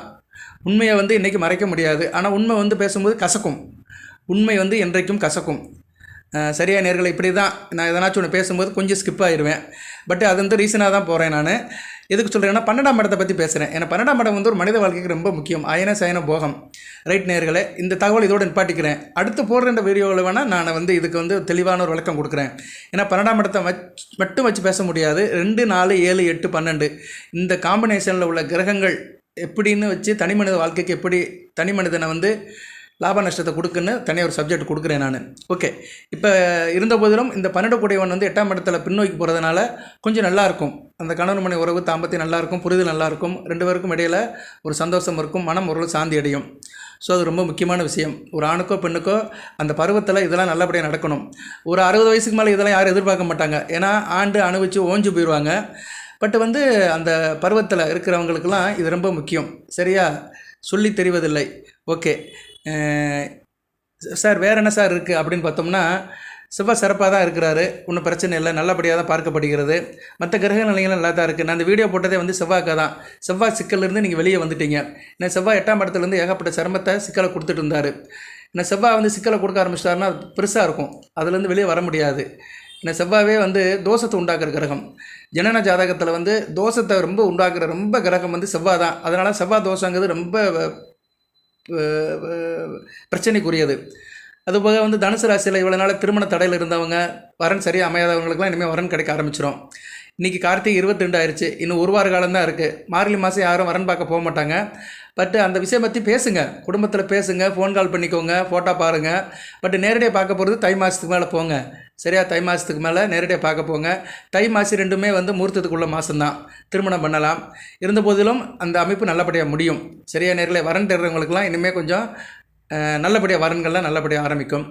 உண்மையை வந்து இன்றைக்கி மறைக்க முடியாது. ஆனால் உண்மை வந்து பேசும்போது கசக்கும். உண்மை வந்து என்றைக்கும் கசக்கும். சரியா நேர்களை? இப்படி தான் நான் எதனாச்சும் ஒன்று பேசும்போது கொஞ்சம் ஸ்கிப் ஆகிடுவேன். பட் அது வந்து ரீசனாக தான் போகிறேன். நான் எதுக்கு சொல்கிறேன்னா 12ஆம் இடத்தை பற்றி பேசுகிறேன். ஏன்னா 12ஆம் இடம் வந்து ஒரு மனித வாழ்க்கைக்கு ரொம்ப முக்கியம். அயன சயன போகம். ரைட் நேர்களே? இந்த தகவல் இதோடு நிப்பாட்டிக்கிறேன். அடுத்து போடுற இந்த வீடியோவில் வேணால் நான் வந்து இதுக்கு வந்து தெளிவான ஒரு விளக்கம் கொடுக்குறேன். ஏன்னா 12ஆம் இடத்தை மட்டும் வச்சு பேச முடியாது. 2, 4, 7, 8, 12 இந்த காம்பினேஷனில் உள்ள கிரகங்கள் எப்படின்னு வச்சு தனி மனித வாழ்க்கைக்கு எப்படி தனி மனிதனை வந்து லாப நஷ்டத்தை கொடுக்குன்னு தனியாக ஒரு சப்ஜெக்ட் கொடுக்குறேன் நான். ஓகே, இப்போ இருந்த போதிலும் இந்த 12 கூடியவன் வந்து 8ஆம் இடத்துல பின்னோக்கி போகிறதுனால கொஞ்சம் நல்லாயிருக்கும். அந்த கணவன் மனை உறவு தாம்பத்தியம் நல்லாயிருக்கும், புரிதல் நல்லாயிருக்கும், 2 பேருக்கும் இடையில் ஒரு சந்தோஷம் இருக்கும், மனம் ஒரு சாந்தி அடையும். ஸோ அது ரொம்ப முக்கியமான விஷயம். ஒரு ஆணுக்கோ பெண்ணுக்கோ அந்த பருவத்தில் இதெல்லாம் நல்லபடியாக நடக்கணும். ஒரு 60 வயசுக்கு மேலே இதெல்லாம் யாரும் எதிர்பார்க்க மாட்டாங்க. ஏன்னா ஆண்டு அனுபவித்து ஓஞ்சு போயிடுவாங்க. பட் வந்து அந்த பருவத்தில் இருக்கிறவங்களுக்கெல்லாம் இது ரொம்ப முக்கியம். சரியா? சொல்லி தெரிவதில்லை. ஓகே சார், வேறு என்ன சார் இருக்குது அப்படின்னு பார்த்தோம்னா செவ்வாய் சிறப்பாக தான் இருக்கிறாரு, ஒன்றும் பிரச்சனை இல்லை, நல்லபடியாக தான் பார்க்கப்படுகிறது. மற்ற கிரக நிலைகளும் நல்லா தான் இருக்குது. நான் அந்த வீடியோ போட்டதே வந்து செவ்வாய்க்காக தான். செவ்வாய் சிக்கல்லேருந்து நீங்கள் வெளியே வந்துட்டீங்க. ஏன்னா செவ்வாய் 8ஆம் இடத்துலேருந்து ஏகப்பட்ட சிரமத்தை சிக்கலை கொடுத்துட்டு இருந்தார். ஏன்னா செவ்வாய் வந்து சிக்கலை கொடுக்க ஆரம்பிச்சிட்டாருன்னா அது பெருசாக இருக்கும், அதுலேருந்து வெளியே வர முடியாது. இந்த செவ்வாவே வந்து தோஷத்தை உண்டாக்குற கிரகம். ஜனன ஜாதகத்தில் வந்து தோஷத்தை ரொம்ப உண்டாக்குற ரொம்ப கிரகம் வந்து செவ்வாய் தான். அதனால் செவ்வாய் தோஷங்கிறது ரொம்ப பிரச்சனைக்குரியது. அதுபோக வந்து தனுசு ராசியில் இவ்வளோ நாள் திருமண தடையில் இருந்தவங்க, வரன் சரியாக அமையாதவங்களுக்குலாம் இனிமேல் வரன் கிடைக்க ஆரம்பிச்சிடும். இன்றைக்கி கார்த்திகை 22 ஆயிடுச்சு, இன்னும் ஒரு வார காலம் தான் இருக்குது. மார்கழி மாதம் யாரும் வரன் பார்க்க போக மாட்டாங்க. பட் அந்த விஷயம் பற்றி பேசுங்க, குடும்பத்தில் பேசுங்க, ஃபோன் கால் பண்ணிக்கோங்க, ஃபோட்டோ பாருங்கள். பட் நேரடியாக பார்க்க போகிறது தை மாதத்துக்கு மேலே போங்க. சரியா, தை மாதத்துக்கு மேலே நேரடியாக பார்க்க போங்க. தை மாதம் ரெண்டுமே வந்து முகூர்த்தத்துக்குள்ள மாதம்தான், திருமணம் பண்ணலாம். இருந்த போதிலும் அந்த அமைப்பு நல்லபடியாக முடியும். சரியா, நேரில் வரன் தேடுறவங்களுக்குலாம் இனிமேல் கொஞ்சம் நல்லபடியாக வரன்கள்லாம் நல்லபடியாக ஆரம்பிக்கும்.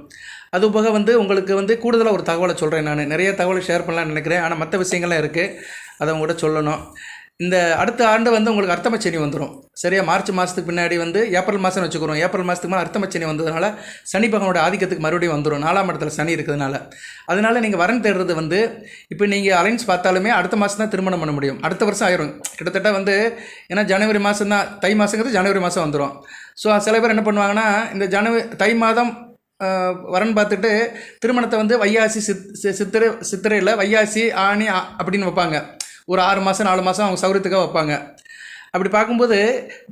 அதுபோக வந்து உங்களுக்கு வந்து கூடுதலாக ஒரு தகவலை சொல்கிறேன். நான் நிறைய தகவலை ஷேர் பண்ணலான்னு நினைக்கிறேன், ஆனால் மற்ற விஷயங்கள்லாம் இருக்குது, அதை உங்கள்கிட்ட சொல்லணும். இந்த அடுத்த ஆண்டு வந்து உங்களுக்கு அர்த்தமச்சனி வந்துடும். சரியா, மார்ச் மாதத்துக்கு பின்னாடி வந்து ஏப்ரல் மாதம்னு வச்சுக்கிறோம். ஏப்ரல் மாதத்துக்கு மேலே அர்த்தமச்சனி வந்ததுனால சனி பகவானோட ஆதிக்கத்துக்கு மறுபடியும் வந்துடும், 4ஆம் இடத்துல சனி இருக்கிறதுனால. அதனால் நீங்கள் வரன் தேடுறது வந்து இப்போ நீங்கள் அலைன்ஸ் பார்த்தாலுமே அடுத்த மாதம் தான் திருமணம் பண்ண முடியும். அடுத்த வருஷம் ஆயிரும் கிட்டத்தட்ட வந்து. ஏன்னா ஜனவரி மாதம் தான், தை மாதங்கிறது ஜனவரி மாதம் வந்துடும். ஸோ சில பேர் என்ன பண்ணுவாங்கன்னா, இந்த தை மாதம் வரன் பார்த்துட்டு திருமணத்தை வந்து வைகாசி சித்திரையில் வைகாசி ஆணி அப்படின்னு வைப்பாங்க. ஒரு 6 மாதம் 4 மாதம் அவங்க சௌரியத்துக்காக வைப்பாங்க. அப்படி பார்க்கும்போது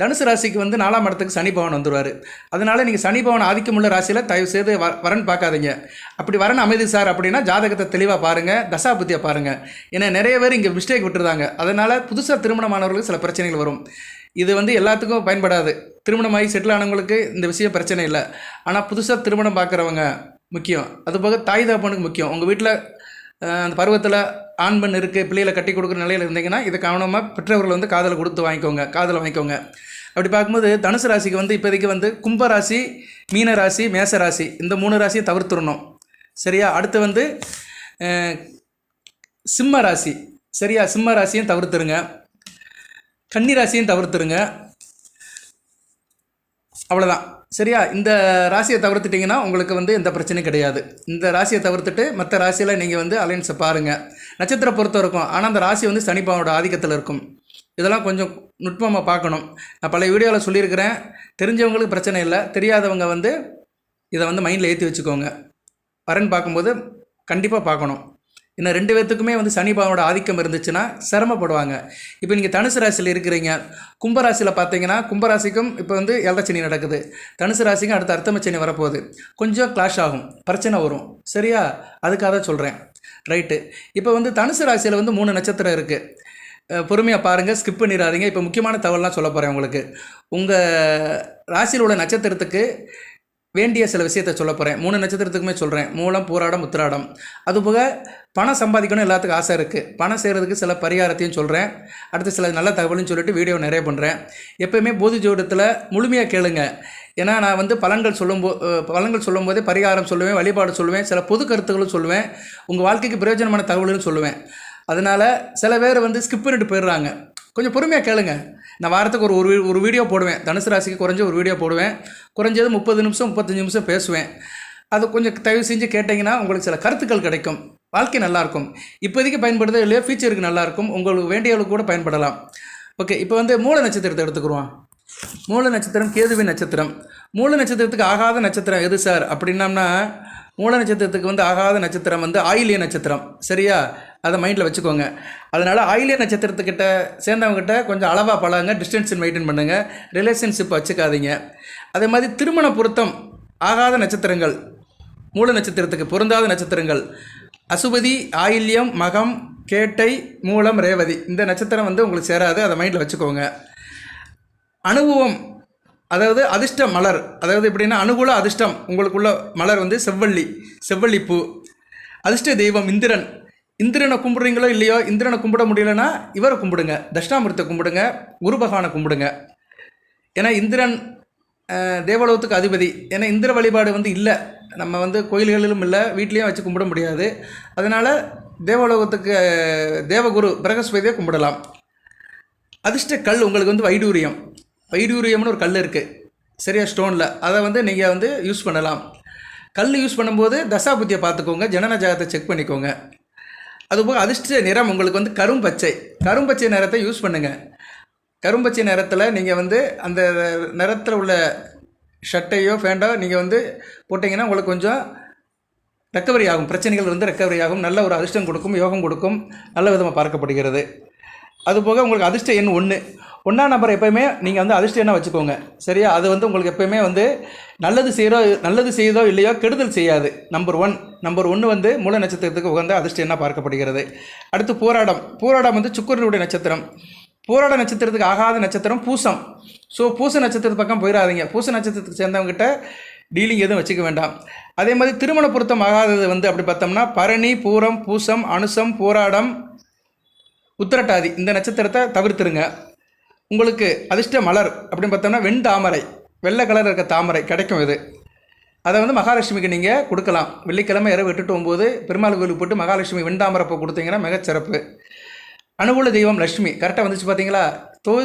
தனுசு ராசிக்கு வந்து 4ஆம் இடத்துக்கு சனி பகவான் வந்துடுவார். அதனால் நீங்கள் சனி பகவான் ஆதிக்கமுள்ள ராசியில் தயவு செய்து வரன் பார்க்காதீங்க. அப்படி வரன் அமைதி சார் அப்படின்னா ஜாதகத்தை தெளிவாக பாருங்கள், தசாபுத்தியை பாருங்கள். ஏன்னா நிறைய பேர் இங்கே மிஸ்டேக் விட்டுருந்தாங்க. அதனால் புதுசாக திருமணமானவர்களுக்கு சில பிரச்சனைகள் வரும். இது வந்து எல்லாத்துக்கும் பயன்படாது. திருமணமாகி செட்டில் ஆனவங்களுக்கு இந்த விஷயம் பிரச்சனை இல்லை. ஆனால் புதுசாக திருமணம் பார்க்குறவங்க முக்கியம். அதுபோக தாய் தகப்பனுக்கு முக்கியம். உங்கள் வீட்டில் அந்த பருவத்தில் ஆண் பெண் இருக்குது, பிள்ளைகளை கட்டி கொடுக்குற நிலையில் இருந்தீங்கன்னா இதை கவனமாக பெற்றவர்கள் வந்து காதில் வாங்கிக்கோங்க. அப்படி பார்க்கும்போது தனுசு ராசிக்கு வந்து இப்போதைக்கு வந்து கும்பராசி, மீன ராசி, மேச ராசி, இந்த 3 ராசியை தவிர்த்துடணும். சரியா, அடுத்து வந்து சிம்ம ராசி. சரியா, சிம்ம ராசியும் தவிர்த்துருங்க, கன்னி ராசியும் தவிர்த்துருங்க. அவ்வளோதான். சரியா, இந்த ராசியை தவிர்த்துட்டிங்கன்னா உங்களுக்கு வந்து எந்த பிரச்சனையும் கிடையாது. இந்த ராசியை தவிர்த்துட்டு மற்ற ராசியில் நீங்கள் வந்து அலைன்ஸை பாருங்கள். நட்சத்திரம் பொறுத்த இருக்கும், ஆனால் அந்த ராசி வந்து சனி பகவானோட ஆதிக்கத்தில் இருக்கும். இதெல்லாம் கொஞ்சம் நுட்பமாக பார்க்கணும். நான் பல வீடியோவில் சொல்லியிருக்கிறேன். தெரிஞ்சவங்களுக்கு பிரச்சனை இல்லை, தெரியாதவங்க வந்து இதை வந்து மைண்டில் ஏற்றி வச்சுக்கோங்க. வரன் பார்க்கும்போது கண்டிப்பாக பார்க்கணும். இன்னும் 2 பேர்த்துக்குமே வந்து சனி பகவானோட ஆதிக்கம் இருந்துச்சுன்னா சிரமப்படுவாங்க. இப்போ நீங்கள் தனுசு ராசியில் இருக்கிறீங்க, கும்பராசியில் பார்த்தீங்கன்னா கும்பராசிக்கும் இப்போ வந்து ஏழரை நடக்குது, தனுசு ராசிக்கும் அடுத்த அர்த்தமச்சனி வரப்போகுது. கொஞ்சம் கிளாஷ் ஆகும், பிரச்சனை வரும். சரியா, அதுக்காக தான் சொல்கிறேன். ரைட்டு. இப்போ வந்து தனுசு ராசியில் வந்து 3 நட்சத்திரம் இருக்குது. பொறுமையாக பாருங்கள், ஸ்கிப் பண்ணிடாதீங்க. இப்போ முக்கியமான தகவல்லாம் சொல்ல போகிறேன் உங்களுக்கு. உங்கள் ராசியில் உள்ள நட்சத்திரத்துக்கு வேண்டிய சில விஷயத்தை சொல்ல போகிறேன். 3 நட்சத்திரத்துக்குமே சொல்கிறேன். மூலம், பூராடம், உத்திராடம். அதுபோக பணம் சம்பாதிக்கணும் எல்லாத்துக்கும் ஆசை இருக்குது. பணம் செய்கிறதுக்கு சில பரிகாரத்தையும் சொல்கிறேன். அடுத்து சில நல்ல தகவலும் சொல்லிட்டு வீடியோ நிறைய பண்ணுறேன். எப்போயுமே போதி ஜோதிடத்தில் முழுமையாக கேளுங்க. ஏன்னா நான் வந்து பலன்கள் சொல்லும்போதே பரிகாரம் சொல்லுவேன், வழிபாடு சொல்லுவேன், சில பொது கருத்துக்களும் சொல்லுவேன், உங்கள் வாழ்க்கைக்கு பிரயோஜனமான தகவல்களும் சொல்லுவேன். அதனால் சில பேர் வந்து ஸ்கிப் பண்ணிட்டு போயிடுறாங்க. கொஞ்சம் பொறுமையாக கேளுங்க. நான் வாரத்துக்கு ஒரு வீடியோ போடுவேன். தனுசு ராசிக்கு குறைஞ்ச ஒரு வீடியோ போடுவேன். குறைஞ்சது 30 நிமிஷம் 35 நிமிஷம் பேசுவேன். அது கொஞ்சம் தயவு செஞ்சு கேட்டிங்கன்னா உங்களுக்கு சில கருத்துக்கள் கிடைக்கும். வாழ்க்கை நல்லாயிருக்கும். இப்போதைக்கு பயன்படுது இல்லையோ ஃபியூச்சருக்கு நல்லாயிருக்கும். உங்களுக்கு வேண்டியவர்களுக்கு கூட பயன்படலாம். ஓகே, இப்போ வந்து மூல நட்சத்திரத்தை எடுத்துக்குருவோம். மூல நட்சத்திரம் கேதுவின் நட்சத்திரம். மூல நட்சத்திரத்துக்கு ஆகாத நட்சத்திரம் எது சார் அப்படின்னம்னா, மூல நட்சத்திரத்துக்கு வந்து ஆகாத நட்சத்திரம் வந்து ஆயில்ய நட்சத்திரம். சரியா, அதை மைண்டில் வச்சுக்கோங்க. அதனால் ஆயில்ய நட்சத்திரத்துக்கிட்ட சேர்ந்தவங்ககிட்ட கொஞ்சம் அளவாக பழகுங்க, டிஸ்டன்ஸ் மெயின்டைன் பண்ணுங்கள், ரிலேஷன்ஷிப் வச்சுக்காதீங்க. அதே மாதிரி திருமண பொருத்தம் ஆகாத நட்சத்திரங்கள், மூல நட்சத்திரத்துக்கு பொருந்தாத நட்சத்திரங்கள் அசுபதி, ஆயில்யம், மகம், கேட்டை, மூலம், ரேவதி. இந்த நட்சத்திரம் வந்து உங்களுக்கு சேராது, அதை மைண்டில் வச்சுக்கோங்க. அனுபவம், அதாவது அதிர்ஷ்ட மலர், அதாவது எப்படின்னா அனுகூல அதிர்ஷ்டம் உங்களுக்குள்ள மலர் வந்து செவ்வள்ளிப்பூ. அதிர்ஷ்ட தெய்வம் இந்திரன். இந்திரனை கும்பிட்றீங்களோ இல்லையோ, இந்திரனை கும்பிட முடியலன்னா இவரை கும்பிடுங்க, தட்சிணாமூர்த்தியை கும்பிடுங்க, குரு பகவானை கும்பிடுங்க. ஏன்னா இந்திரன் தேவலோகத்துக்கு அதிபதி. ஏன்னா இந்திர வழிபாடு வந்து இல்லை, நம்ம வந்து கோயில்களிலும் இல்லை, வீட்லேயும் வச்சு கும்பிட முடியாது. அதனால் தேவலோகத்துக்கு தேவகுரு பிரகஸ்பதியை கும்பிடலாம். அதிர்ஷ்ட கல் உங்களுக்கு வந்து வைடூரியம்னு ஒரு கல் இருக்குது. சரியா, ஸ்டோனில். அதை வந்து நீங்கள் வந்து யூஸ் பண்ணலாம். கல் யூஸ் பண்ணும்போது தசாபுத்தியை பார்த்துக்கோங்க, ஜனன ஜாதகத்தை செக் பண்ணிக்கோங்க. அதுபோக அதிர்ஷ்ட நிறம் உங்களுக்கு வந்து கரும்பச்சை நிறத்தை யூஸ் பண்ணுங்கள். கரும்பச்சை நிறத்தில் நீங்கள் வந்து அந்த நிறத்தில் உள்ள ஷர்ட்டையோ ஃபேண்டோ நீங்கள் வந்து போட்டிங்கன்னா உங்களுக்கு கொஞ்சம் ரெக்கவரி ஆகும், பிரச்சனைகள் இருந்து ரெக்கவரி ஆகும், நல்ல ஒரு அதிர்ஷ்டம் கொடுக்கும், யோகம் கொடுக்கும், நல்ல விதமாக பார்க்கப்படுகிறது. அதுபோக உங்களுக்கு அதிர்ஷ்ட எண் 1. 1ஆம் நம்பர் எப்போயுமே நீங்கள் வந்து அதிர்ஷ்ட எண்ணாக வச்சுக்கோங்க. சரியா? அது வந்து உங்களுக்கு எப்போயுமே வந்து நல்லது செய்தோ இல்லையோ கெடுதல் செய்யாது. நம்பர் 1 வந்து மூல நட்சத்திரத்துக்கு உகந்த அதிர்ஷ்ட எண்ணாக பார்க்கப்படுகிறது. அடுத்து பூராடம் வந்து சுக்கிரனுடைய நட்சத்திரம். பூராட நட்சத்திரத்துக்கு ஆகாத நட்சத்திரம் பூசம். ஸோ பூச நட்சத்திரத்து பக்கம் போயிடாதீங்க. பூச நட்சத்திரத்துக்கு சேர்ந்தவங்ககிட்ட டீலிங் எதுவும் வச்சுக்க வேண்டாம். அதே மாதிரி திருமண பொருத்தம் ஆகாதது வந்து அப்படி பார்த்தோம்னா பரணி, பூரம், பூசம், அனுசம், பூராடம், உத்திரட்டாதி இந்த நட்சத்திரத்தை தவிர்த்துருங்க. உங்களுக்கு அதிர்ஷ்ட மலர் அப்படின்னு பார்த்தோம்னா வெண்தாமரை, வெள்ளை கலர் இருக்க தாமரை கிடைக்கும். இது அதை வந்து மகாலட்சுமிக்கு நீங்கள் கொடுக்கலாம். வெள்ளிக்கிழமை இரவு 8 to 9 பெருமாள் கோயிலுக்கு போட்டு மகாலட்சுமி வெண்தாமரை பூ கொடுத்தீங்கன்னா மிகச்சிறப்பு. அனுகூல தெய்வம் லட்சுமி. கரெக்டாக வந்துச்சு பார்த்தீங்களா?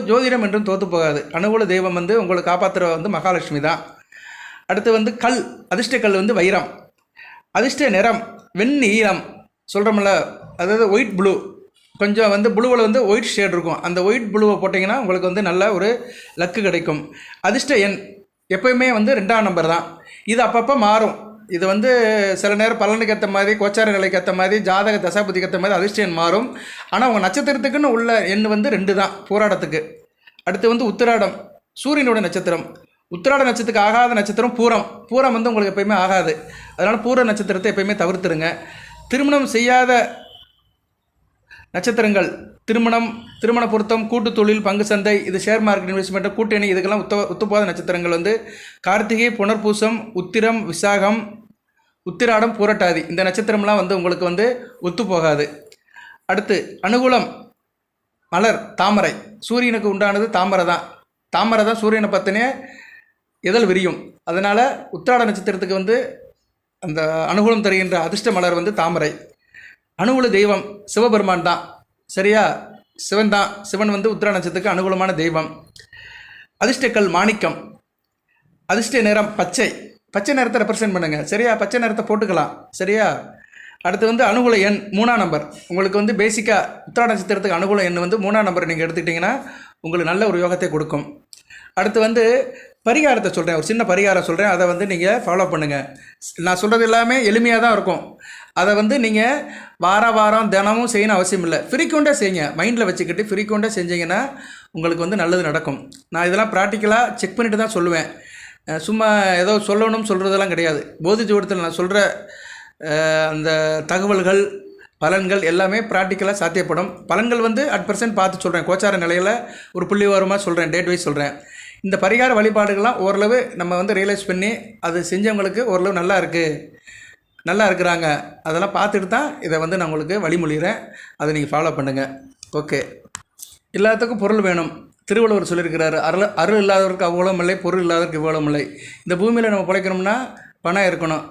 ஜோதிடம் என்றும் தோற்று போகாது. அனுகூல தெய்வம் வந்து உங்களுக்கு காப்பாற்றுற வந்து மகாலட்சுமி தான். அடுத்து வந்து அதிர்ஷ்ட கல் வந்து வைரம். அதிர்ஷ்ட நிறம் வெண்ணீலம் சொல்கிறோம்ல, அதாவது ஒயிட் ப்ளூ. கொஞ்சம் வந்து ப்ளூவில் வந்து ஒயிட் ஷேட் இருக்கும். அந்த ஒயிட் ப்ளூவை போட்டிங்கன்னா உங்களுக்கு வந்து நல்ல ஒரு லக்கு கிடைக்கும். அதிர்ஷ்ட எண் எப்போயுமே வந்து 2ஆம் நம்பர் தான். இது அப்பப்போ மாறும். இது வந்து சில நேரம் பலனுக்கு ஏற்ற மாதிரி, கோச்சார நிலைக்கு ஏற்ற மாதிரி, ஜாதக தசாபதிக்கு ஏற்ற மாதிரி அதிர்ஷ்ட எண் மாறும். ஆனால் உங்கள் நட்சத்திரத்துக்குன்னு உள்ள எண் வந்து 2 தான் பூராடத்துக்கு. அடுத்து வந்து உத்திராடம், சூரியனோட நட்சத்திரம். உத்திராட நட்சத்திரத்துக்கு ஆகாத நட்சத்திரம் பூரம் வந்து உங்களுக்கு எப்போயுமே ஆகாது. அதனால் பூர நட்சத்திரத்தை எப்போயுமே தவிர்த்துருங்க. திருமணம் செய்யாத நட்சத்திரங்கள் திருமண பொருத்தம், கூட்டு தொழில், பங்கு சந்தை, இது ஷேர் மார்க்கெட் இன்வெஸ்ட்மெண்ட், கூட்டணி, இதுக்கெல்லாம் ஒத்துப்போத நட்சத்திரங்கள் வந்து கார்த்திகை, புனர்பூசம், உத்திரம், விசாகம், உத்திராடம், பூரட்டாதி இந்த நட்சத்திரம்லாம் வந்து உங்களுக்கு வந்து ஒத்துப்போகாது. அடுத்து அனுகூலம் மலர் தாமரை. சூரியனுக்கு உண்டானது தாமரை தான் சூரியனை பற்றினே இதழ் விரியும். அதனால் உத்திராட நட்சத்திரத்துக்கு வந்து அந்த அனுகூலம் தருகின்ற அதிர்ஷ்ட மலர் வந்து தாமரை. அனுகூல தெய்வம் சிவபெருமான் தான். சரியா? சிவன் வந்து உத்திராட நட்சத்திரத்துக்கு அனுகூலமான தெய்வம். அதிர்ஷ்டக்கல் மாணிக்கம். அதிர்ஷ்ட நிறம் பச்சை நிறத்தை ரெப்ரசென்ட் பண்ணுங்கள். சரியா? பச்சை நிறத்தை போட்டுக்கலாம். சரியா? அடுத்து வந்து அனுகூல எண் 3ஆம் நம்பர். உங்களுக்கு வந்து பேசிக்காக உத்திராட நட்சத்திரத்துக்கு அனுகூல எண் வந்து 3ஆம் நம்பர் நீங்கள் எடுத்துக்கிட்டிங்கன்னா உங்களுக்கு நல்ல ஒரு யோகத்தை கொடுக்கும். அடுத்து வந்து பரிகாரத்தை சொல்கிறேன், ஒரு சின்ன பரிகாரம் சொல்கிறேன். அதை வந்து நீங்கள் ஃபாலோ பண்ணுங்கள். நான் சொல்கிறது எல்லாமே எளிமையாக தான் இருக்கும். அதை வந்து நீங்கள் வாரம் தினமும் செய்யணும் அவசியம் இல்லை. ஃப்ரீக்வெண்ட்டாக செய்யுங்க. மைண்டில் வச்சுக்கிட்டு ஃப்ரீக்வெண்ட்டாக செஞ்சீங்கன்னா உங்களுக்கு வந்து நல்லது நடக்கும். நான் இதெல்லாம் ப்ராக்டிக்கலாக செக் பண்ணிட்டு தான் சொல்லுவேன். சும்மா ஏதோ சொல்லணும்னு சொல்கிறதெல்லாம் கிடையாது. போதி ஜோடத்தில் நான் சொல்கிற அந்த தகவல்கள், பலன்கள் எல்லாமே ப்ராக்டிக்கலாக சாத்தியப்படும். பலன்கள் வந்து @% பார்த்து சொல்கிறேன். கோச்சார நிலையில் ஒரு புள்ளி வாரமாக சொல்கிறேன், டேட் வைஸ் சொல்கிறேன். இந்த பரிகார வழிபாடுகள்லாம் ஓரளவு நம்ம வந்து ரியலைஸ் பண்ணி அது செஞ்சவங்களுக்கு ஓரளவு நல்லா இருக்கிறாங்க. அதெல்லாம் பார்த்துட்டு தான் இதை வந்து நான் உங்களுக்கு வழிமொழிகிறேன். அதை நீங்கள் ஃபாலோ பண்ணுங்கள். ஓகே. எல்லாத்துக்கும் பொருள் வேணும். திருவள்ளுவர் சொல்லியிருக்கிறாரு, அருள் இல்லாதவருக்கு அவ்வளவும் இல்லை, பொருள் இல்லாதவருக்கு இவ்வளவும் இல்லை. இந்த பூமியில் நம்ம பிழைக்கணும்னா பணம் இருக்கணும்.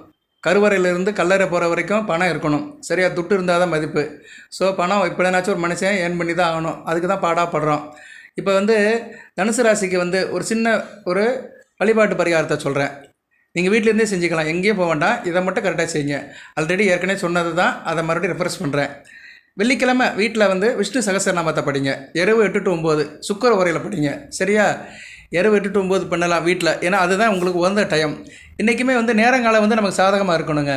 கருவறையிலேருந்து கல்லறை போகிற வரைக்கும் பணம் இருக்கணும். சரியா? துட்டு இருந்தால் தான் மதிப்பு. ஸோ பணம் எப்படினாச்சும் ஒரு மனுஷன் ஏர்ன் பண்ணி தான் ஆகணும். அதுக்கு தான் பாடாப்படுறோம். இப்போ வந்து தனுசு ராசிக்கு வந்து ஒரு சின்ன ஒரு வழிபாட்டு பரிகாரத்தை சொல்கிறேன். நீங்கள் வீட்டிலேருந்தே செஞ்சுக்கலாம், எங்கேயும் போக வேண்டாம். இதை மட்டும் கரெக்டாக செய்யுங்க. ஆல்ரெடி ஏற்கனவே சொன்னது தான், அதை மறுபடியும் ரெஃபரன்ஸ் பண்ணுறேன். வெள்ளிக்கிழமை வீட்டில் வந்து விஷ்ணு சகஸ்ரநாமத்தை படிங்க. இரவு 8 to 9 சுக்கிர உரையில் படிங்க. சரியா? இரவு 8 to 9 பண்ணலாம் வீட்டில். ஏன்னா அதுதான் உங்களுக்கு உகந்த டைம். இன்றைக்குமே வந்து நேரங்காலம் வந்து நமக்கு சாதகமாக இருக்கணுங்க.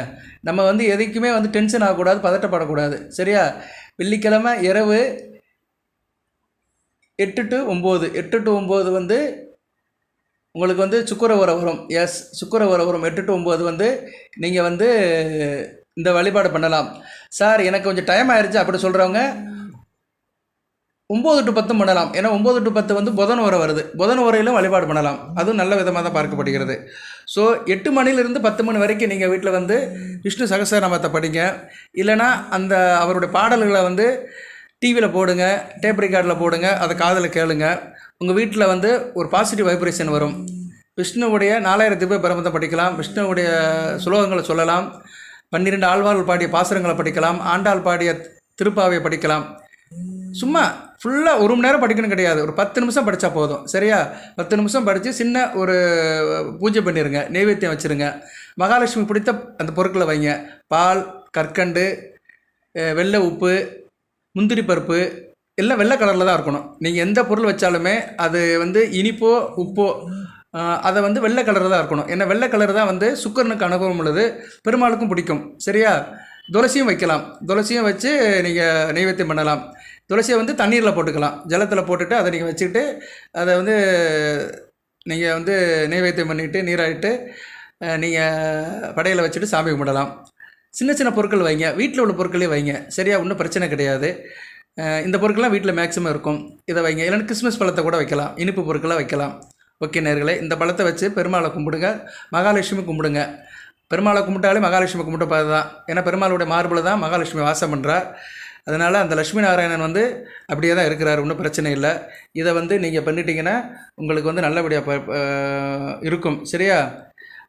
நம்ம வந்து எதுக்குமே வந்து டென்ஷன் ஆகக்கூடாது, பதட்டப்படக்கூடாது. சரியா? வெள்ளிக்கிழமை இரவு 8 to 9 வந்து உங்களுக்கு வந்து சுக்கிர உரை வரும். சுக்கிர உரை வரும். 8 to 9 வந்து நீங்கள் வந்து இந்த வழிபாடு பண்ணலாம். சார் எனக்கு கொஞ்சம் டைம் ஆயிடுச்சு அப்படி சொல்கிறவங்க 9 to 10 பண்ணலாம். ஏன்னா 9 to 10 வந்து புதன் உரை வருது. புதன் உரையிலும் வழிபாடு பண்ணலாம். அதுவும் நல்ல விதமாக தான் பார்க்கப்படுகிறது. ஸோ 8 மணிலிருந்து 10 மணி வரைக்கும் நீங்கள் வீட்டில் வந்து விஷ்ணு சகஸ்ரநாமத்தை படிங்க. இல்லைனா அந்த அவருடைய பாடல்களை வந்து டிவியில் போடுங்க, டேப் ரெக்கார்டில் போடுங்க, அதை காதில் கேளுங்க. உங்கள் வீட்டில் வந்து ஒரு பாசிட்டிவ் வைப்ரேஷன் வரும். விஷ்ணுவுடைய 4000 திவ்ய பிரபந்தம் படிக்கலாம். விஷ்ணுவுடைய சுலோகங்களை சொல்லலாம். 12 ஆழ்வார்கள் பாடிய பாசுரங்களை படிக்கலாம். ஆண்டாள் பாடிய திருப்பாவையை படிக்கலாம். சும்மா ஃபுல்லாக 1 மணி நேரம் படிக்கணும் கிடையாது. ஒரு 10 நிமிஷம் படித்தா போதும். சரியா? 10 நிமிஷம் படித்து சின்ன ஒரு பூஜை பண்ணிடுங்க. நைவேத்தியம் வச்சுருங்க. மகாலட்சுமி பிடித்த அந்த பொருட்களை வைங்க. பால், கற்கண்டு, வெள்ளை உப்பு, முந்திரி பருப்பு எல்லாம் வெள்ளை கலரில் தான் இருக்கணும். நீங்கள் எந்த பொருள் வச்சாலுமே அது வந்து இனிப்போ உப்போ அதை வந்து வெள்ளை கலர் தான் இருக்கணும். ஏன்னா வெள்ளை கலர் தான் வந்து சுக்கிரனுக்கு அனுபவம் உள்ளது, பெருமாளுக்கும் பிடிக்கும். சரியா? துளசியும் வைக்கலாம். துளசியும் வச்சு நீங்கள் நெய்வேத்தியம் பண்ணலாம். துளசியை வந்து தண்ணீரில் போட்டுக்கலாம், ஜலத்தில் போட்டுட்டு அதை நீங்கள் வச்சுக்கிட்டு அதை வந்து நீங்கள் வந்து நெய்வேத்தியம் பண்ணிவிட்டு நீராகிட்டு நீங்கள் படையில் வச்சுட்டு சாமி கும்பிடலாம். சின்ன சின்ன பொருட்கள் வைங்க, வீட்டில் உள்ள பொருட்களே வைங்க. சரியா? ஒன்றும் பிரச்சனை கிடையாது. இந்த பொருட்கள்லாம் வீட்டில் மேக்ஸிமம் இருக்கும், இதை வைங்க. இல்லைன்னா கிறிஸ்மஸ் பழத்தை கூட வைக்கலாம், இனிப்பு பொருட்களாக வைக்கலாம். ஓகே நேர்களே, இந்த பழத்தை வச்சு பெருமாளை கும்பிடுங்க, மகாலட்சுமி கும்பிடுங்க. பெருமாளை கும்பிட்டாலே மகாலட்சுமி கும்பிட்ட பாது தான். ஏன்னா பெருமாளுடைய மார்பில் தான் மகாலட்சுமி வாசம் பண்ணுறா. அதனால் அந்த லட்சுமி நாராயணன் வந்து அப்படியே தான் இருக்கிறார், ஒன்றும் பிரச்சனை இல்லை. இதை வந்து நீங்கள் பண்ணிட்டீங்கன்னா உங்களுக்கு வந்து நல்லபடியாக இருக்கும். சரியா?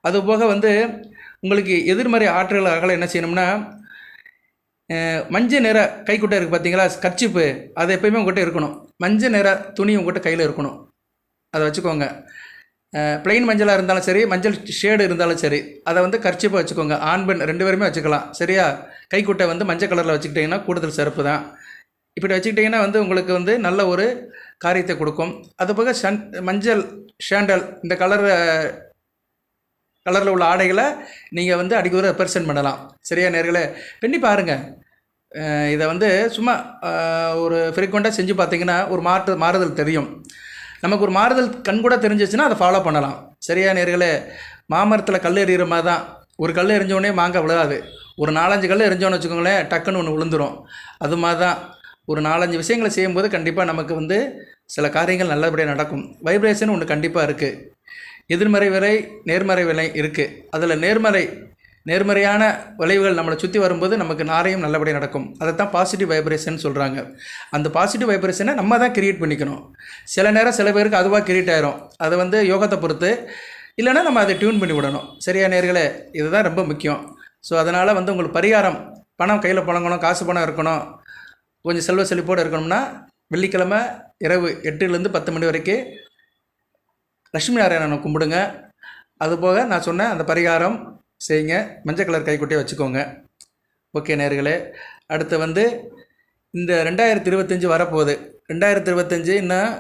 அதுபோக வந்து உங்களுக்கு எதிர்மறை ஆற்றல் அகல என்ன செய்யணும்னா, மஞ்சள் நிற கைக்குட்டை இருக்குது பார்த்தீங்களா, கர்ச்சிப்பு, அது எப்போயுமே உங்கள்கிட்ட இருக்கணும். மஞ்சள் நிற துணி உங்கள்கிட்ட கையில் இருக்கணும், அதை வச்சுக்கோங்க. பிளெயின் மஞ்சளாக இருந்தாலும் சரி, மஞ்சள் ஷேடு இருந்தாலும் சரி, அதை வந்து கர்ச்சிப்பை வச்சுக்கோங்க. ஆண் பெண் 2 பேருமே வச்சுக்கலாம். சரியா? கைக்குட்டை வந்து மஞ்சள் கலரில் வச்சுக்கிட்டிங்கன்னா கூடுதல் சிறப்பு தான். இப்படி வச்சுக்கிட்டிங்கன்னா வந்து உங்களுக்கு வந்து நல்ல ஒரு காரியத்தை கொடுக்கும். அதுபோக மஞ்சள் ஷேண்டல் இந்த கலரில் உள்ள ஆடைகளை நீங்கள் வந்து அடிக்கடி ரெப்ரசன்ட் பண்ணலாம். சரியா நேர்களே? பண்ணி பாருங்கள். இதை வந்து சும்மா ஒரு ஃப்ரீக்வெண்ட்டாக செஞ்சு பார்த்தீங்கன்னா ஒரு மாறுதல் தெரியும். நமக்கு ஒரு மாறுதல் கண்கூட தெரிஞ்சிச்சுன்னா அதை ஃபாலோ பண்ணலாம். சரியா நேர்களே? மாமரத்தில் கல் எறிகிற மாதிரி தான். ஒரு கல் எறிஞ்சோடனே மாங்காய் விழுகாது. ஒரு 4-5 கல் எறிஞ்சோன்னு வச்சுக்கோங்களேன், டக்குன்னு ஒன்று விழுந்துடும். அது மாதிரி தான் ஒரு 4-5 விஷயங்களை செய்யும்போது கண்டிப்பாக நமக்கு வந்து சில காரியங்கள் நல்லபடியாக நடக்கும். வைப்ரேஷன் ஒன்று கண்டிப்பாக இருக்குது. எதிர்மறை விலை, நேர்மறை விலை இருக்குது. அதில் நேர்மறையான விளைவுகள் நம்மளை சுற்றி வரும்போது நமக்கு நாரையும் நல்லபடியாக நடக்கும். அதை தான் பாசிட்டிவ் வைப்ரேஷன் சொல்கிறாங்க. அந்த பாசிட்டிவ் வைப்ரேஷனை நம்ம தான் கிரியேட் பண்ணிக்கணும். சில நேரம் சில பேருக்கு அதுவாக கிரியேட் ஆகிரும். அதை வந்து யோகத்தை பொறுத்து, இல்லைன்னா நம்ம அதை டியூன் பண்ணி விடணும். சரியா நேர்களே? இதுதான் ரொம்ப முக்கியம். ஸோ அதனால் வந்து உங்களுக்கு பரிகாரம், பணம் கையில் புழங்கணும், காசு பணம் இருக்கணும், கொஞ்சம் செல்வ செழிப்போடு இருக்கணும்னா வெள்ளிக்கிழமை இரவு 8லேருந்து 10 மணி வரைக்கும் லட்சுமி நாராயணனை கும்பிடுங்க. அதுபோக நான் சொன்ன அந்த பரிகாரம் செய்யுங்க. மஞ்சள் கலர் கைக்குட்டையை வச்சுக்கோங்க. ஓகே நேர்களே, அடுத்து வந்து இந்த 2025 வரப்போகுது. 2025 இன்னும்